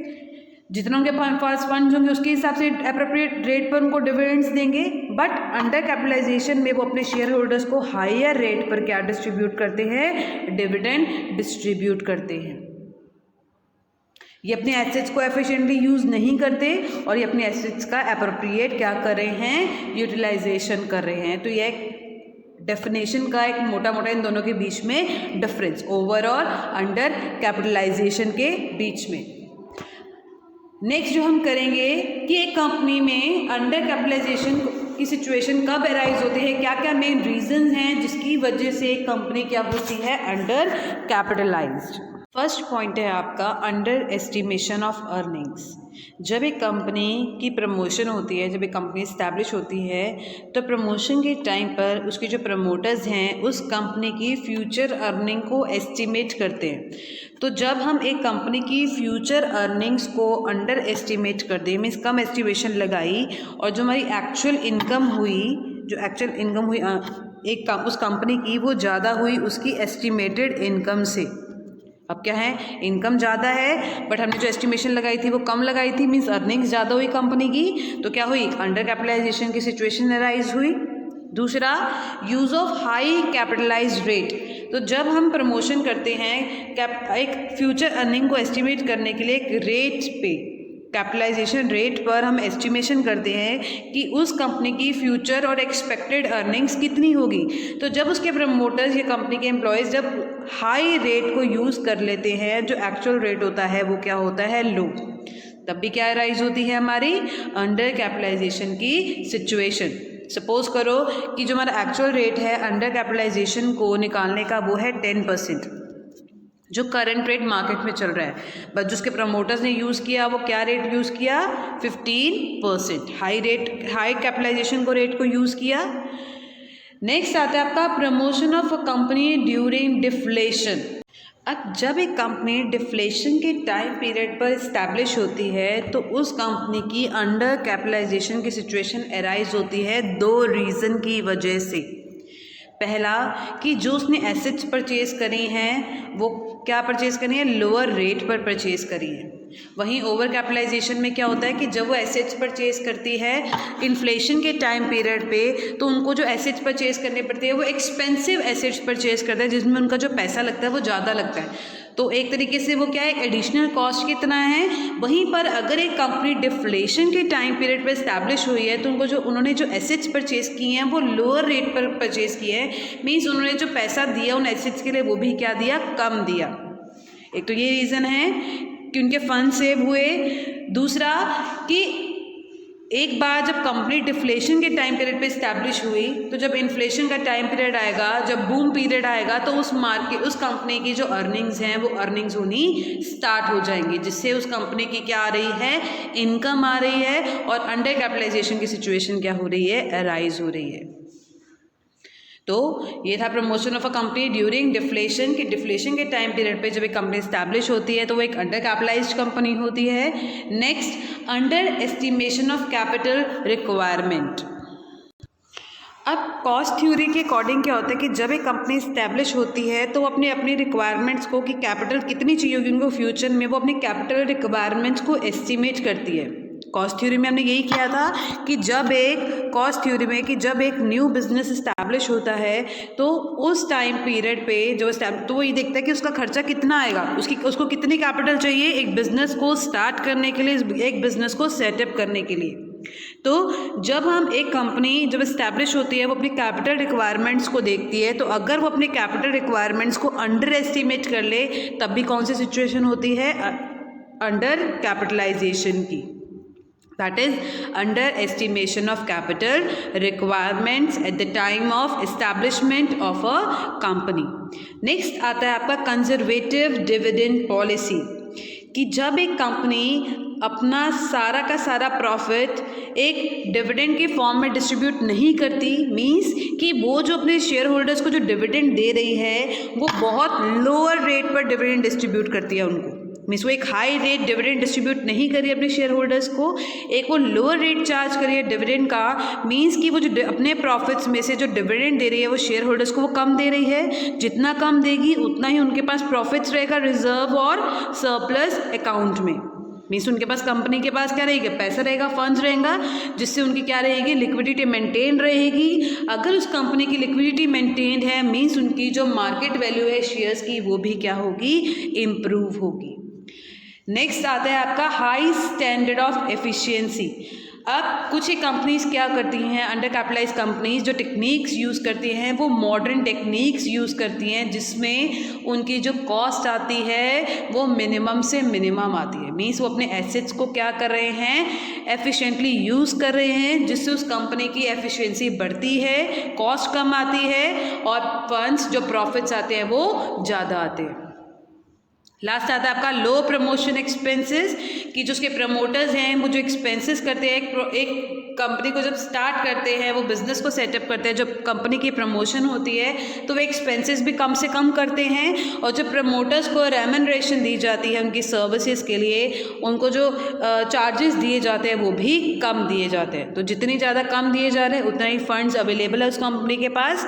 जितना उनके पास फंड्स होंगे उसके हिसाब से एप्रोप्रिएट रेट पर उनको डिविडेंड्स देंगे। बट अंडर कैपिटलाइजेशन में वो अपने शेयर होल्डर्स को हायर रेट पर क्या डिस्ट्रीब्यूट करते हैं, डिविडेंड डिस्ट्रीब्यूट करते हैं। ये अपने एसेट्स को एफिशिएंटली यूज़ नहीं करते और ये अपने एसेट्स का एप्रोप्रिएट क्या कर रहे हैं, यूटिलाइजेशन कर रहे हैं। तो ये एक डेफिनेशन का एक मोटा मोटा इन दोनों के बीच में डिफरेंस, ओवर और अंडर कैपिटलाइजेशन के बीच में। नेक्स्ट जो हम करेंगे कि एक कंपनी में अंडर कैपिटलाइजेशन की सिचुएशन कब अराइज होती है, क्या क्या मेन रीजंस हैं जिसकी वजह से एक कंपनी क्या होती है, अंडर कैपिटलाइज्ड। फर्स्ट पॉइंट है आपका अंडर एस्टिमेशन ऑफ अर्निंग्स। जब एक कंपनी की प्रमोशन होती है, जब एक कंपनी इस्टेब्लिश होती है तो प्रमोशन के टाइम पर उसके जो प्रमोटर्स हैं उस कंपनी की फ्यूचर अर्निंग को एस्टिमेट करते हैं। तो जब हम एक कंपनी की फ्यूचर अर्निंग्स को अंडर एस्टिमेट कर दें, मीन्स कम एस्टिमेशन लगाई और जो हमारी एक्चुअल इनकम हुई, जो एक्चुअल इनकम हुई उस कंपनी की वो ज़्यादा हुई उसकी एस्टिमेटेड इनकम से। अब क्या है, इनकम ज़्यादा है बट हमने जो एस्टिमेशन लगाई थी वो कम लगाई थी, मीन्स अर्निंग्स ज़्यादा हुई कंपनी की, तो क्या हुई, अंडर कैपिटलाइजेशन की सिचुएशन अराइज हुई। दूसरा, use of high capitalised rate. तो जब हम प्रमोशन करते हैं एक फ्यूचर अर्निंग को एस्टिमेट करने के लिए एक रेट पे, कैपिटलाइजेशन रेट पर हम एस्टिमेशन करते हैं कि उस कंपनी की फ्यूचर और एक्सपेक्टेड अर्निंग्स कितनी होगी। तो जब उसके प्रमोटर्स या कंपनी के एम्प्लॉयज़ जब हाई रेट को यूज़ कर लेते हैं, जो एक्चुअल रेट होता है वो क्या होता है, लो, तब भी क्या राइज होती है हमारी अंडर कैपिटलाइजेशन की सिचुएशन। सपोज करो कि जो हमारा एक्चुअल रेट है अंडर कैपिटलाइजेशन को निकालने का वो है 10%, जो करंट रेट मार्केट में चल रहा है, बस जिसके प्रमोटर्स ने यूज़ किया वो क्या रेट यूज़ किया, 15%, हाई कैपिटलाइजेशन को रेट को यूज़ किया। नेक्स्ट आता है आपका promotion of a company during deflation. अब जब एक कंपनी डिफ्लेशन के टाइम पीरियड पर इस्टेब्लिश होती है तो उस कंपनी की अंडर कैपिटलाइजेशन की सिचुएशन अराइज होती है दो रीज़न की वजह से। पहला कि जो उसने एसेट्स परचेज करी हैं वो क्या परचेज़ करी है, लोअर रेट पर परचेज़ करी है। वहीं ओवर कैपिटलाइजेशन में क्या होता है कि जब वो एसेट्स परचेज़ करती है इन्फ्लेशन के टाइम पीरियड पे, तो उनको जो एसेट्स परचेज़ करने पड़ते हैं वो एक्सपेंसिव एसेट्स परचेज़ करता है जिसमें उनका जो पैसा लगता है वो ज़्यादा लगता है। तो एक तरीके से वो क्या है, एडिशनल कॉस्ट कितना है। वहीं पर अगर एक कंपनी डिफ्लेशन के टाइम पीरियड पर इस्टेब्लिश हुई है तो उन्होंने जो एसेट्स परचेज़ किए हैं वो लोअर रेट पर परचेज़ किए हैं, मीन्स उन्होंने जो पैसा दिया उन एसेट्स के लिए वो भी क्या दिया, कम दिया। एक तो ये रीज़न है कि उनके फंड सेव हुए। दूसरा कि एक बार जब कंपनी डिफ्लेशन के टाइम पीरियड पे इस्टेब्लिश हुई तो जब इन्फ्लेशन का टाइम पीरियड आएगा, जब बूम पीरियड आएगा तो उस कंपनी की जो अर्निंग्स हैं वो अर्निंग्स होनी स्टार्ट हो जाएंगी, जिससे उस कंपनी की क्या आ रही है, इनकम आ रही है और अंडर कैपिटलाइजेशन की सिचुएशन क्या हो रही है, अराइज हो रही है। तो ये था promotion of a company during deflation, कि डिफ्लेशन के टाइम पीरियड पे जब एक कंपनी स्टैब्लिश होती है तो वो एक अंडर कैपिटलाइज्ड कंपनी होती है। Next, under estimation of capital requirement. अब कॉस्ट थ्योरी के अकॉर्डिंग क्या होता है कि जब एक कंपनी स्टैब्लिश होती है तो वो अपनी रिक्वायरमेंट्स को, कि कैपिटल कितनी चाहिए होगी उनको फ्यूचर में, वो अपनी कैपिटल रिक्वायरमेंट्स को एस्टिमेट करती है। कॉस्ट थ्योरी में हमने यही किया था कि जब एक न्यू बिजनेस इस्टेब्लिश होता है तो उस टाइम पीरियड पे तो वो ये देखता है कि उसका खर्चा कितना आएगा, उसको कितनी कैपिटल चाहिए एक बिज़नेस को स्टार्ट करने के लिए, एक बिज़नेस को सेटअप करने के लिए। तो जब हम एक कंपनी जब इस्टेब्लिश होती है वो अपनी कैपिटल रिक्वायरमेंट्स को देखती है, तो अगर वो अपने कैपिटल रिक्वायरमेंट्स को अंडर एस्टिमेट कर ले तब भी कौन सी सिचुएशन होती है, अंडर कैपिटलाइजेशन की। That is underestimation of capital requirements at the time of establishment of a company. Next आता है आपका conservative dividend policy, कि जब एक कंपनी अपना सारा का सारा प्रॉफिट एक डिविडेंड के फॉर्म में डिस्ट्रीब्यूट नहीं करती, मींस कि वो जो अपने शेयर होल्डर्स को जो डिविडेंड दे रही है वो बहुत लोअर रेट पर डिविडेंड डिस्ट्रीब्यूट करती है उनको, मीन्स वो एक हाई रेट डिविडेंड डिस्ट्रीब्यूट नहीं करिए अपने शेयर होल्डर्स को, एक वो लोअर रेट चार्ज करिए डिविडेंड का, मीन्स कि वो जो अपने प्रॉफिट्स में से जो डिविडेंड दे रही है वो शेयर होल्डर्स को वो कम दे रही है। जितना कम देगी उतना ही उनके पास प्रॉफिट्स रहेगा रिजर्व और सरप्लस अकाउंट में, मीन्स उनके पास, कंपनी के पास क्या रहेगा, पैसा रहेगा, फंड्स रहेगा, जिससे उनकी क्या रहेगी, लिक्विडिटी मेंटेन रहेगी। अगर उस कंपनी की लिक्विडिटी मेंटेन है मीन्स उनकी जो मार्केट वैल्यू है शेयर्स की वो भी क्या होगी, इम्प्रूव होगी। नेक्स्ट आता है आपका हाई स्टैंडर्ड ऑफ एफिशिएंसी। अब कुछ ही कंपनीज क्या करती हैं, अंडर कैपिटलाइज कंपनीज जो टेक्निक्स यूज़ करती हैं वो मॉडर्न टेक्निक्स यूज़ करती हैं, जिसमें उनकी जो कॉस्ट आती है वो मिनिमम से मिनिमम आती है, मीन्स वो अपने एसेट्स को क्या कर रहे हैं, एफिशिएंटली यूज़ कर रहे हैं, जिससे उस कंपनी की एफिशिएंसी बढ़ती है, कॉस्ट कम आती है और फंड्स जो प्रॉफिट्स आते हैं वो ज़्यादा आते हैं। लास्ट आता है आपका लो प्रमोशन एक्सपेंसेस, कि जो उसके प्रमोटर्स हैं वो जो एक्सपेंसेस करते हैं एक कंपनी को जब स्टार्ट करते हैं, वो बिज़नेस को सेटअप करते हैं, जब कंपनी की प्रमोशन होती है तो वो एक्सपेंसेस भी कम से कम करते हैं, और जब प्रमोटर्स को रेम्यूनरेशन दी जाती है उनकी सर्विसेज के लिए, उनको जो चार्जेस दिए जाते हैं वो भी कम दिए जाते हैं। तो जितनी ज़्यादा कम दिए जा रहे हैं उतना ही फंड्स अवेलेबल है उस कंपनी के पास,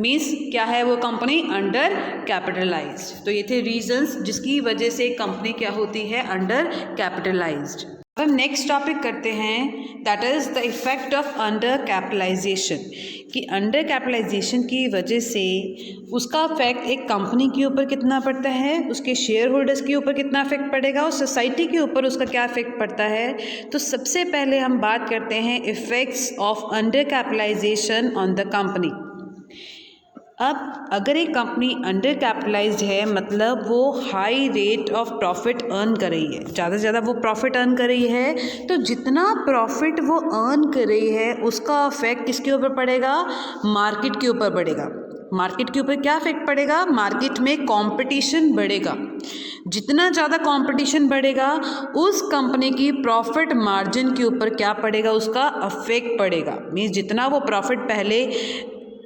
मीन्स क्या है, वो कंपनी अंडर कैपिटलाइज्ड। तो ये थे रीजंस जिसकी वजह से कंपनी क्या होती है, अंडर कैपिटलाइज्ड। अब हम नेक्स्ट टॉपिक करते हैं, that is the effect of under capitalization, कि अंडर कैपिटलाइजेशन की वजह से उसका इफेक्ट एक कंपनी के ऊपर कितना पड़ता है, उसके शेयर होल्डर्स के ऊपर कितना इफेक्ट पड़ेगा और सोसाइटी के ऊपर उसका क्या इफेक्ट पड़ता है। तो सबसे पहले हम बात करते हैं effects of under capitalization on the company. अब अगर एक कंपनी अंडर कैपिटलाइज्ड है मतलब वो high rate of profit earn कर रही है, ज़्यादा से ज़्यादा वो प्रॉफिट अर्न कर रही है, तो जितना प्रॉफिट वो अर्न कर रही है उसका इफेक्ट किसके ऊपर पड़ेगा, मार्केट के ऊपर पड़ेगा। मार्केट के ऊपर क्या इफेक्ट पड़ेगा? मार्केट में कंपटीशन बढ़ेगा। जितना ज़्यादा कंपटीशन बढ़ेगा उस कंपनी की प्रॉफिट मार्जिन के ऊपर क्या पड़ेगा? उसका इफेक्ट पड़ेगा। मीन्स जितना वो प्रॉफिट पहले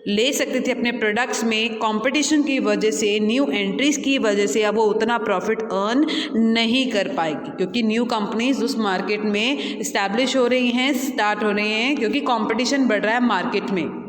ले सकते थे अपने प्रोडक्ट्स में, कंपटीशन की वजह से, न्यू एंट्रीज की वजह से अब वो उतना प्रॉफिट अर्न नहीं कर पाएगी, क्योंकि न्यू कंपनीज उस मार्केट में इस्टेब्लिश हो रही हैं, स्टार्ट हो रही हैं, क्योंकि कंपटीशन बढ़ रहा है मार्केट में।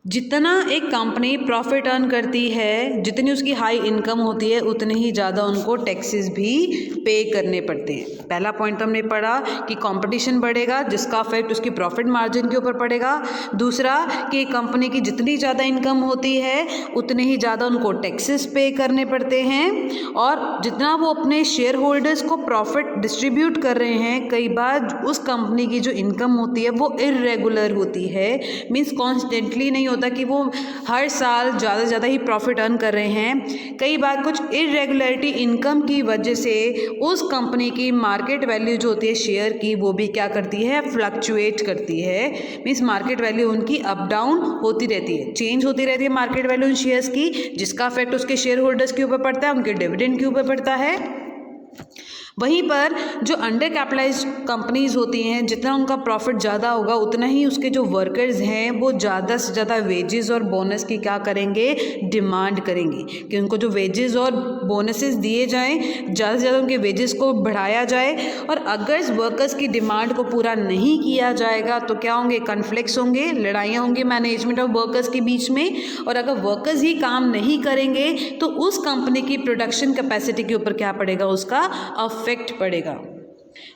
जितना एक कंपनी प्रॉफिट अर्न करती है, जितनी उसकी हाई इनकम होती है, उतने ही ज़्यादा उनको टैक्सेस भी पे करने पड़ते हैं। पहला पॉइंट तो हमने पढ़ा कि कंपटीशन बढ़ेगा जिसका इफेक्ट उसकी प्रॉफिट मार्जिन के ऊपर पड़ेगा। दूसरा कि कंपनी की जितनी ज़्यादा इनकम होती है उतने ही ज़्यादा उनको टैक्सेस पे करने पड़ते हैं, और जितना वो अपने शेयर होल्डर्स को प्रॉफिट डिस्ट्रीब्यूट कर रहे हैं, कई बार उस कंपनी की जो इनकम होती है वो इर्रेगुलर होती है। मीन्स कॉन्स्टेंटली नहीं होता कि वो हर साल ज़्यादा से ज़्यादा ही प्रॉफिट अर्न कर रहे हैं। कई बार कुछ इरेगुलरिटी इनकम की वजह से उस कंपनी की मार्केट वैल्यू जो होती है शेयर की, वो भी क्या करती है? फ्लक्चुएट करती है। मीन्स मार्केट वैल्यू उनकी अप डाउन होती रहती है, चेंज होती रहती है मार्केट वैल्यू उन शेयर्स की, जिसका इफेक्ट उसके शेयर होल्डर्स के ऊपर पड़ता है, उनके डिविडेंड के ऊपर पड़ता है। वहीं पर जो अंडर कैपिटलाइज्ड कंपनीज होती हैं, जितना उनका प्रॉफिट ज़्यादा होगा उतना ही उसके जो वर्कर्स हैं वो ज़्यादा से ज़्यादा वेजेस और बोनस की क्या करेंगे? डिमांड करेंगे कि उनको जो वेजेस और बोनसेस दिए जाएं, ज़्यादा से ज़्यादा उनके वेजेस को बढ़ाया जाए। और अगर वर्कर्स की डिमांड को पूरा नहीं किया जाएगा तो क्या होंगे? कन्फ्लिक्ट्स होंगे, लड़ाइयाँ होंगी मैनेजमेंट और वर्कर्स के बीच में। और अगर वर्कर्स ही काम नहीं करेंगे तो उस कंपनी की प्रोडक्शन कैपेसिटी के ऊपर क्या पड़ेगा? उसका इफेक्ट पड़ेगा।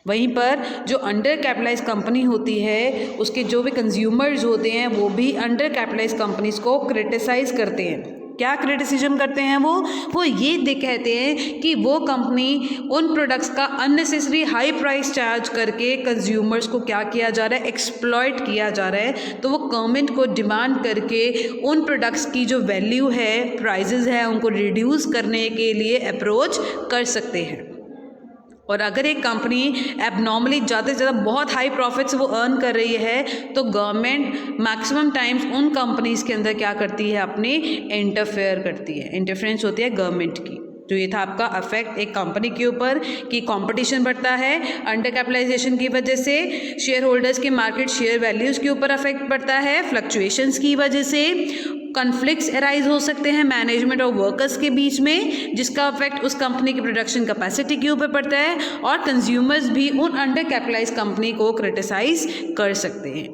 वहीं पर जो अंडर कैपिटलाइज्ड कंपनी होती है उसके जो भी कंज्यूमर्स होते हैं वो भी अंडर कैपिटलाइज्ड कंपनीज को क्रिटिसाइज करते हैं। क्या क्रिटिसिज्म करते हैं वो ये कहते हैं कि वो कंपनी उन प्रोडक्ट्स का अननेसेसरी हाई प्राइस चार्ज करके कंज्यूमर्स को क्या किया जा रहा है? एक्सप्लॉइट किया जा रहा है। तो वो गवर्नमेंट को डिमांड करके उन प्रोडक्ट्स की जो वैल्यू है, प्राइजेज है, उनको रिड्यूस करने के लिए अप्रोच कर सकते हैं। और अगर एक कंपनी एबनॉर्मली ज़्यादा से ज़्यादा बहुत हाई प्रॉफिट्स वो अर्न कर रही है तो गवर्नमेंट मैक्सिमम टाइम्स उन कंपनीज़ के अंदर क्या करती है? अपनी इंटरफेयर करती है, इंटरफेरेंस होती है गवर्नमेंट की। तो ये था आपका इफेक्ट एक कंपनी के ऊपर कि कंपटीशन बढ़ता है, अंडर कैपिटलाइजेशन की वजह से शेयर होल्डर्स के मार्केट शेयर वैल्यूज़ के ऊपर इफेक्ट पड़ता है, फ्लक्चुएशंस की वजह से कन्फ्लिक्ट्स अराइज हो सकते हैं मैनेजमेंट और वर्कर्स के बीच में, जिसका इफेक्ट उस कंपनी की प्रोडक्शन कैपेसिटी के ऊपर पड़ता है, और कंज्यूमर्स भी उन अंडर कैपिटलाइज कंपनी को क्रिटिसाइज कर सकते हैं।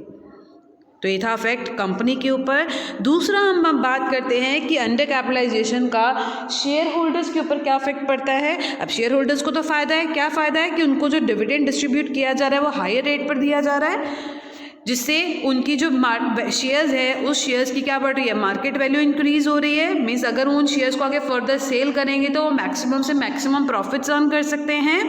तो ये था इफेक्ट कंपनी के ऊपर। दूसरा हम बात करते हैं कि अंडर कैपिटलाइजेशन का शेयर होल्डर्स के ऊपर क्या इफेक्ट पड़ता है। अब शेयर होल्डर्स को तो फ़ायदा है, क्या फ़ायदा है? कि उनको जो डिविडेंड डिस्ट्रीब्यूट किया जा रहा है वो हायर रेट पर दिया जा रहा है, जिससे उनकी जो शेयर्स है उस शेयर्स की क्या बढ़ रही है? मार्केट वैल्यू इंक्रीज हो रही है। मीन्स अगर उन शेयर्स को आगे फर्दर सेल करेंगे तो वो मैक्सिमम से मैक्सिमम प्रॉफिट्स अर्न कर सकते हैं।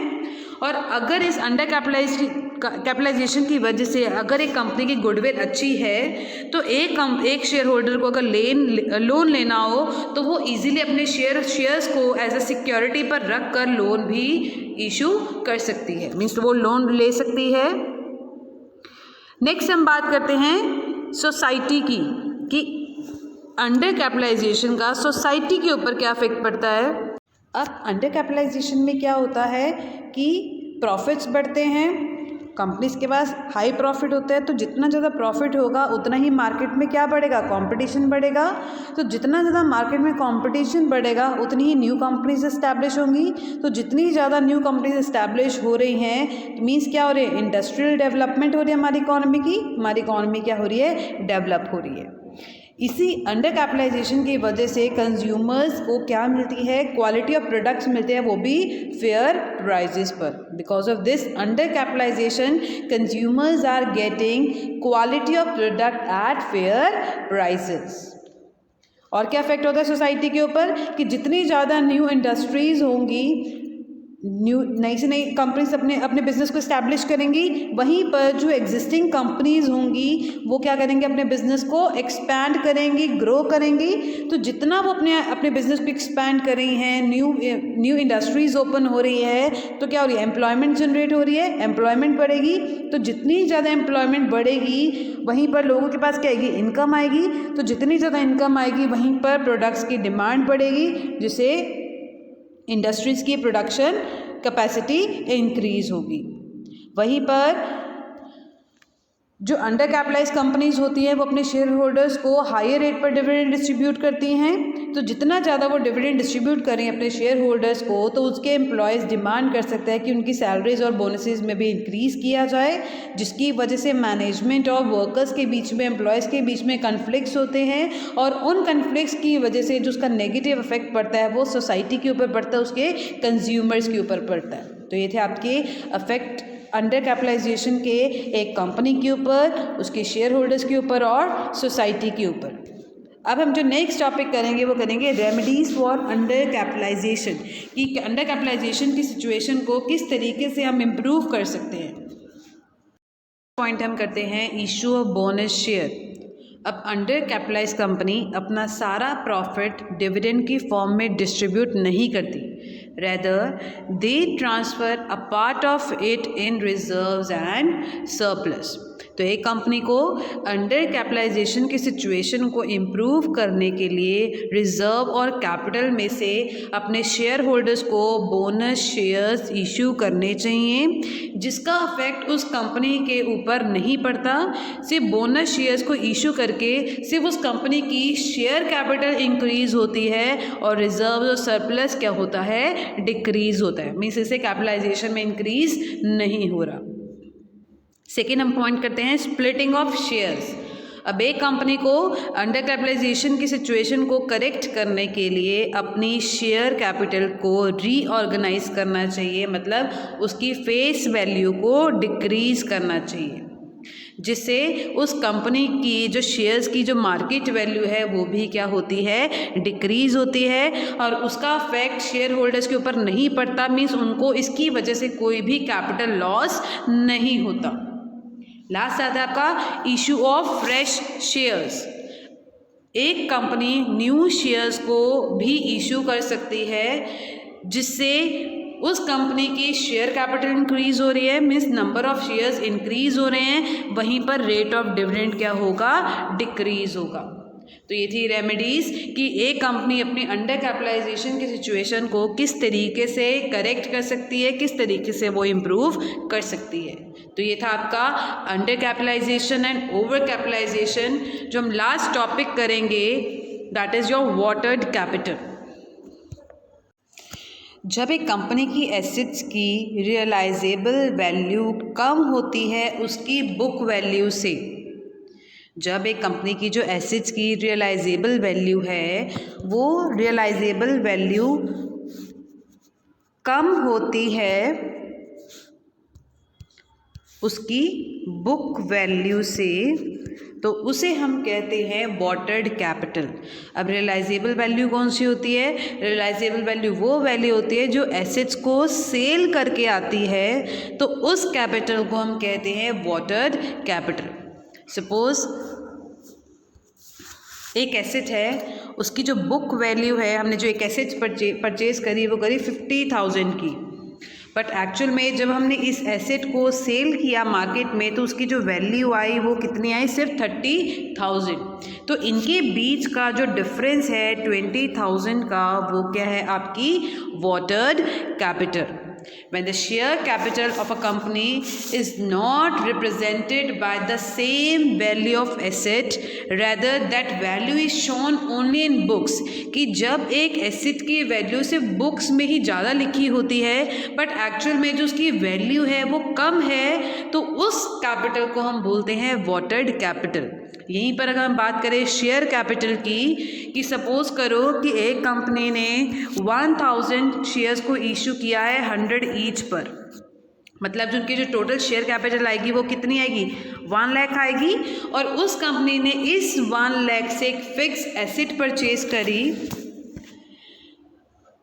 और अगर इस अंडर कैपिटलाइजेशन की वजह से अगर एक कंपनी की गुडविल अच्छी है तो एक शेयर होल्डर को अगर लोन लेना हो तो वो इजीली अपने शेयर्स को एज अ सिक्योरिटी पर रख कर लोन भी इशू कर सकती है। मीन्स वो लोन ले सकती है। नेक्स्ट हम बात करते हैं सोसाइटी की, कि अंडर कैपिटलाइजेशन का सोसाइटी के ऊपर क्या इफेक्ट पड़ता है। अब अंडर कैपिटलाइजेशन में क्या होता है कि प्रॉफिट्स बढ़ते हैं, कंपनीज के पास हाई प्रॉफिट होता है, तो जितना ज़्यादा प्रॉफिट होगा उतना ही मार्केट में क्या बढ़ेगा? कंपटीशन बढ़ेगा। तो जितना ज़्यादा मार्केट में कंपटीशन बढ़ेगा उतनी ही न्यू कंपनीज इस्टेब्लिश होंगी। तो जितनी ज़्यादा न्यू कंपनीज इस्टेब्लिश हो रही हैं तो मीन्स क्या हो रही है? इंडस्ट्रियल डेवलपमेंट हो रही है हमारी इकॉनमी की, हमारी इकॉनमी क्या हो रही है? डेवलप हो रही है। इसी अंडर कैपिटलाइजेशन की वजह से कंज्यूमर्स को क्या मिलती है? क्वालिटी ऑफ प्रोडक्ट्स मिलते हैं, वो भी फेयर प्राइजेस पर। Because of this under capitalization consumers are getting quality of product at fair prices. और क्या इफेक्ट होता है सोसाइटी के ऊपर? कि जितनी ज़्यादा न्यू इंडस्ट्रीज होंगी नई से नई कंपनीज अपने अपने बिज़नेस को इस्टेब्लिश करेंगी, वहीं पर जो एग्जिस्टिंग कंपनीज होंगी वो क्या करेंगे, अपने बिज़नेस को एक्सपैंड करेंगी, ग्रो करेंगी। तो जितना वो अपने अपने बिज़नेस को एक्सपैंड कर रही हैं, न्यू इंडस्ट्रीज़ ओपन हो रही है, तो क्या हो रही है, एम्प्लॉयमेंट जनरेट हो रही है, एम्प्लॉयमेंट बढ़ेगी। तो जितनी ज़्यादा एम्प्लॉयमेंट बढ़ेगी वहीं पर लोगों के पास क्या आएगी, इनकम आएगी। तो जितनी ज़्यादा इनकम आएगी वहीं पर प्रोडक्ट्स की डिमांड बढ़ेगी, जिससे इंडस्ट्रीज़ की प्रोडक्शन कैपेसिटी इंक्रीज़ होगी। वहीं पर जो अंडर कैपिटलाइज कंपनीज होती हैं वो अपने शेयर होल्डर्स को हायर रेट पर डिविडेंड डिस्ट्रीब्यूट करती हैं। तो जितना ज़्यादा वो डिविडेंड डिस्ट्रीब्यूट करें अपने शेयर होल्डर्स को, तो उसके एम्प्लॉयज़ डिमांड कर सकते हैं कि उनकी सैलरीज और बोनसेस में भी इंक्रीज़ किया जाए, जिसकी वजह से मैनेजमेंट और वर्कर्स के बीच में, एम्प्लॉयज़ के बीच में कन्फ्लिक्ट्स होते हैं, और उन कन्फ्लिक्ट्स की वजह से जो उसका नेगेटिव इफेक्ट पड़ता है वो सोसाइटी के ऊपर पड़ता है, उसके कंज्यूमर्स के ऊपर पड़ता है। तो ये थे आपके अफेक्ट अंडर कैपिटलाइजेशन के एक कंपनी के ऊपर, उसके शेयर होल्डर्स के ऊपर और सोसाइटी के ऊपर। अब हम जो नेक्स्ट टॉपिक करेंगे वो करेंगे रेमेडीज़ फॉर अंडर कैपिटलाइजेशन, कि अंडर कैपिटलाइजेशन की सिचुएशन को किस तरीके से हम इम्प्रूव कर सकते हैं। पॉइंट हम करते हैं इशू ऑफ बोनस शेयर। अब अंडर कैपिटलाइज कंपनी अपना सारा प्रॉफिट डिविडेंड की फॉर्म में डिस्ट्रीब्यूट नहीं करती, rather they transfer a part of it in reserves and surplus. तो एक कंपनी को अंडर कैपिटलाइजेशन की सिचुएशन को इम्प्रूव करने के लिए रिजर्व और कैपिटल में से अपने शेयर होल्डर्स को बोनस शेयर्स इशू करने चाहिए, जिसका अफेक्ट उस कंपनी के ऊपर नहीं पड़ता। सिर्फ बोनस शेयर्स को इशू करके सिर्फ उस कंपनी की शेयर कैपिटल इंक्रीज़ होती है और रिजर्व और सरप्लस क्या होता है, डिक्रीज़ होता है। मीन्स इससे कैपिटलाइजेशन में इंक्रीज़ नहीं हो रहा। सेकेंड हम पॉइंट करते हैं स्प्लिटिंग ऑफ शेयर्स। अब एक कंपनी को अंडर कैपिटलाइजेशन की सिचुएशन को करेक्ट करने के लिए अपनी शेयर कैपिटल को रीऑर्गेनाइज करना चाहिए, मतलब उसकी फेस वैल्यू को डिक्रीज़ करना चाहिए, जिससे उस कंपनी की जो शेयर्स की जो मार्केट वैल्यू है वो भी क्या होती है, डिक्रीज़ होती है, और उसका इफेक्ट शेयर होल्डर्स के ऊपर नहीं पड़ता। मीन्स उनको इसकी वजह से कोई भी कैपिटल लॉस नहीं होता। लास्ट आता है आपका इशू ऑफ फ्रेश शेयर्स। एक कंपनी न्यू शेयर्स को भी इशू कर सकती है, जिससे उस कंपनी की शेयर कैपिटल इंक्रीज़ हो रही है, means number of shares increase हो रहे हैं, वहीं पर रेट ऑफ डिविडेंड क्या होगा, डिक्रीज़ होगा। तो ये थी रेमेडीज़ कि एक कंपनी अपनी अंडर कैपिटलाइजेशन की सिचुएशन को किस तरीके से करेक्ट कर सकती है, किस तरीके से वो इम्प्रूव कर सकती है। तो ये था आपका under capitalization and over capitalization. जो हम लास्ट टॉपिक करेंगे that is your watered capital. जब एक कंपनी की एसेट्स की रियलाइजेबल वैल्यू कम होती है उसकी बुक वैल्यू से, जब एक कंपनी की जो एसेट्स की रियलाइजेबल वैल्यू है वो रियलाइजेबल वैल्यू कम होती है उसकी बुक वैल्यू से, तो उसे हम कहते हैं वाटर्ड कैपिटल। अब रियलाइजेबल वैल्यू कौन सी होती है, रियलाइजेबल वैल्यू वो वैल्यू होती है जो एसेट्स को सेल करके आती है, तो उस कैपिटल को हम कहते हैं वाटर्ड कैपिटल। सपोज एक एसेट है, उसकी जो बुक वैल्यू है, हमने जो एक एसेट परचेज करी वो करी 50,000 की, बट एक्चुअल में जब हमने इस एसेट को सेल किया मार्केट में तो उसकी जो वैल्यू आई वो कितनी आई, सिर्फ 30,000। तो इनके बीच का जो डिफरेंस है 20,000 का, वो क्या है, आपकी watered capital. When the share capital of a company is not represented by the same value of asset, rather that value is shown only in books, कि जब एक एसेट की वैल्यू सिर्फ बुक्स में ही ज़्यादा लिखी होती है बट एक्चुअल में जो उसकी वैल्यू है वो कम है, तो उस कैपिटल को हम बोलते हैं वाटर्ड कैपिटल। यहीं पर अगर हम बात करें शेयर कैपिटल की, कि सपोज़ करो कि एक कंपनी ने 1000 शेयर्स को इशू किया है 100 ईच पर, मतलब जो उनकी जो टोटल शेयर कैपिटल आएगी वो कितनी आएगी, 1 लाख आएगी, और उस कंपनी ने इस 1 लाख से एक फिक्स एसेट परचेज करी।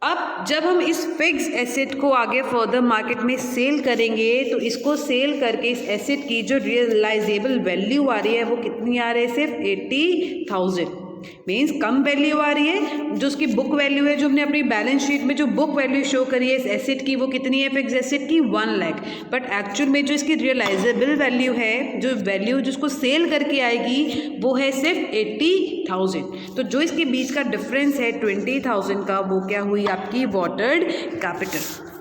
अब जब हम इस फिक्स एसेट को आगे फर्दर मार्केट में सेल करेंगे तो इसको सेल करके इस एसेट की जो रियलाइजेबल वैल्यू आ रही है वो कितनी आ रही है, सिर्फ 80,000। मीन्स कम वैल्यू आ रही है। जो उसकी बुक वैल्यू है, जो हमने अपनी बैलेंस शीट में जो बुक वैल्यू शो करी है इस एसेट की, वो कितनी है फिक्स एसेट की, 1 लाख। बट एक्चुअल में जो इसकी रियलाइजेबल वैल्यू है, जो वैल्यू जिसको सेल करके आएगी, वो है सिर्फ 80,000। तो जो इसके बीच का डिफरेंस है 20,000 का, वो क्या हुई आपकी water capital.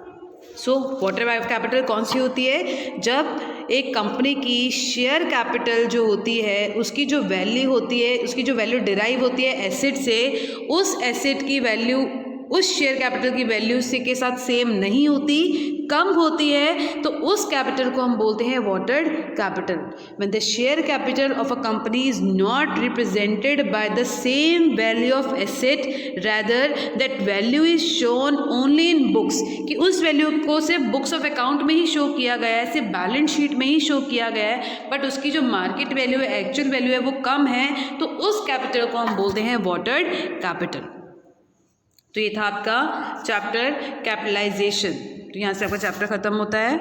So water capital कौन सी होती है, जब एक कंपनी की शेयर कैपिटल जो होती है उसकी जो वैल्यू होती है, उसकी जो वैल्यू डिराइव होती है एसेट से, उस एसेट की वैल्यू उस शेयर कैपिटल की वैल्यू से के साथ सेम नहीं होती, कम होती है, तो उस कैपिटल को हम बोलते हैं water capital. When the share capital of a company is not represented by the same value of asset, rather that value is shown only in books, कि उस वैल्यू को सिर्फ बुक्स ऑफ अकाउंट में ही show किया गया है, सिर्फ balance sheet में ही शो किया गया है, बट उसकी जो मार्केट वैल्यू है, एक्चुअल वैल्यू है, वो कम है, तो उस कैपिटल को हम बोलते हैं वॉटर कैपिटल। तो ये था आपका चैप्टर कैपिटलाइजेशन। तो यहाँ से आपका चैप्टर खत्म होता है।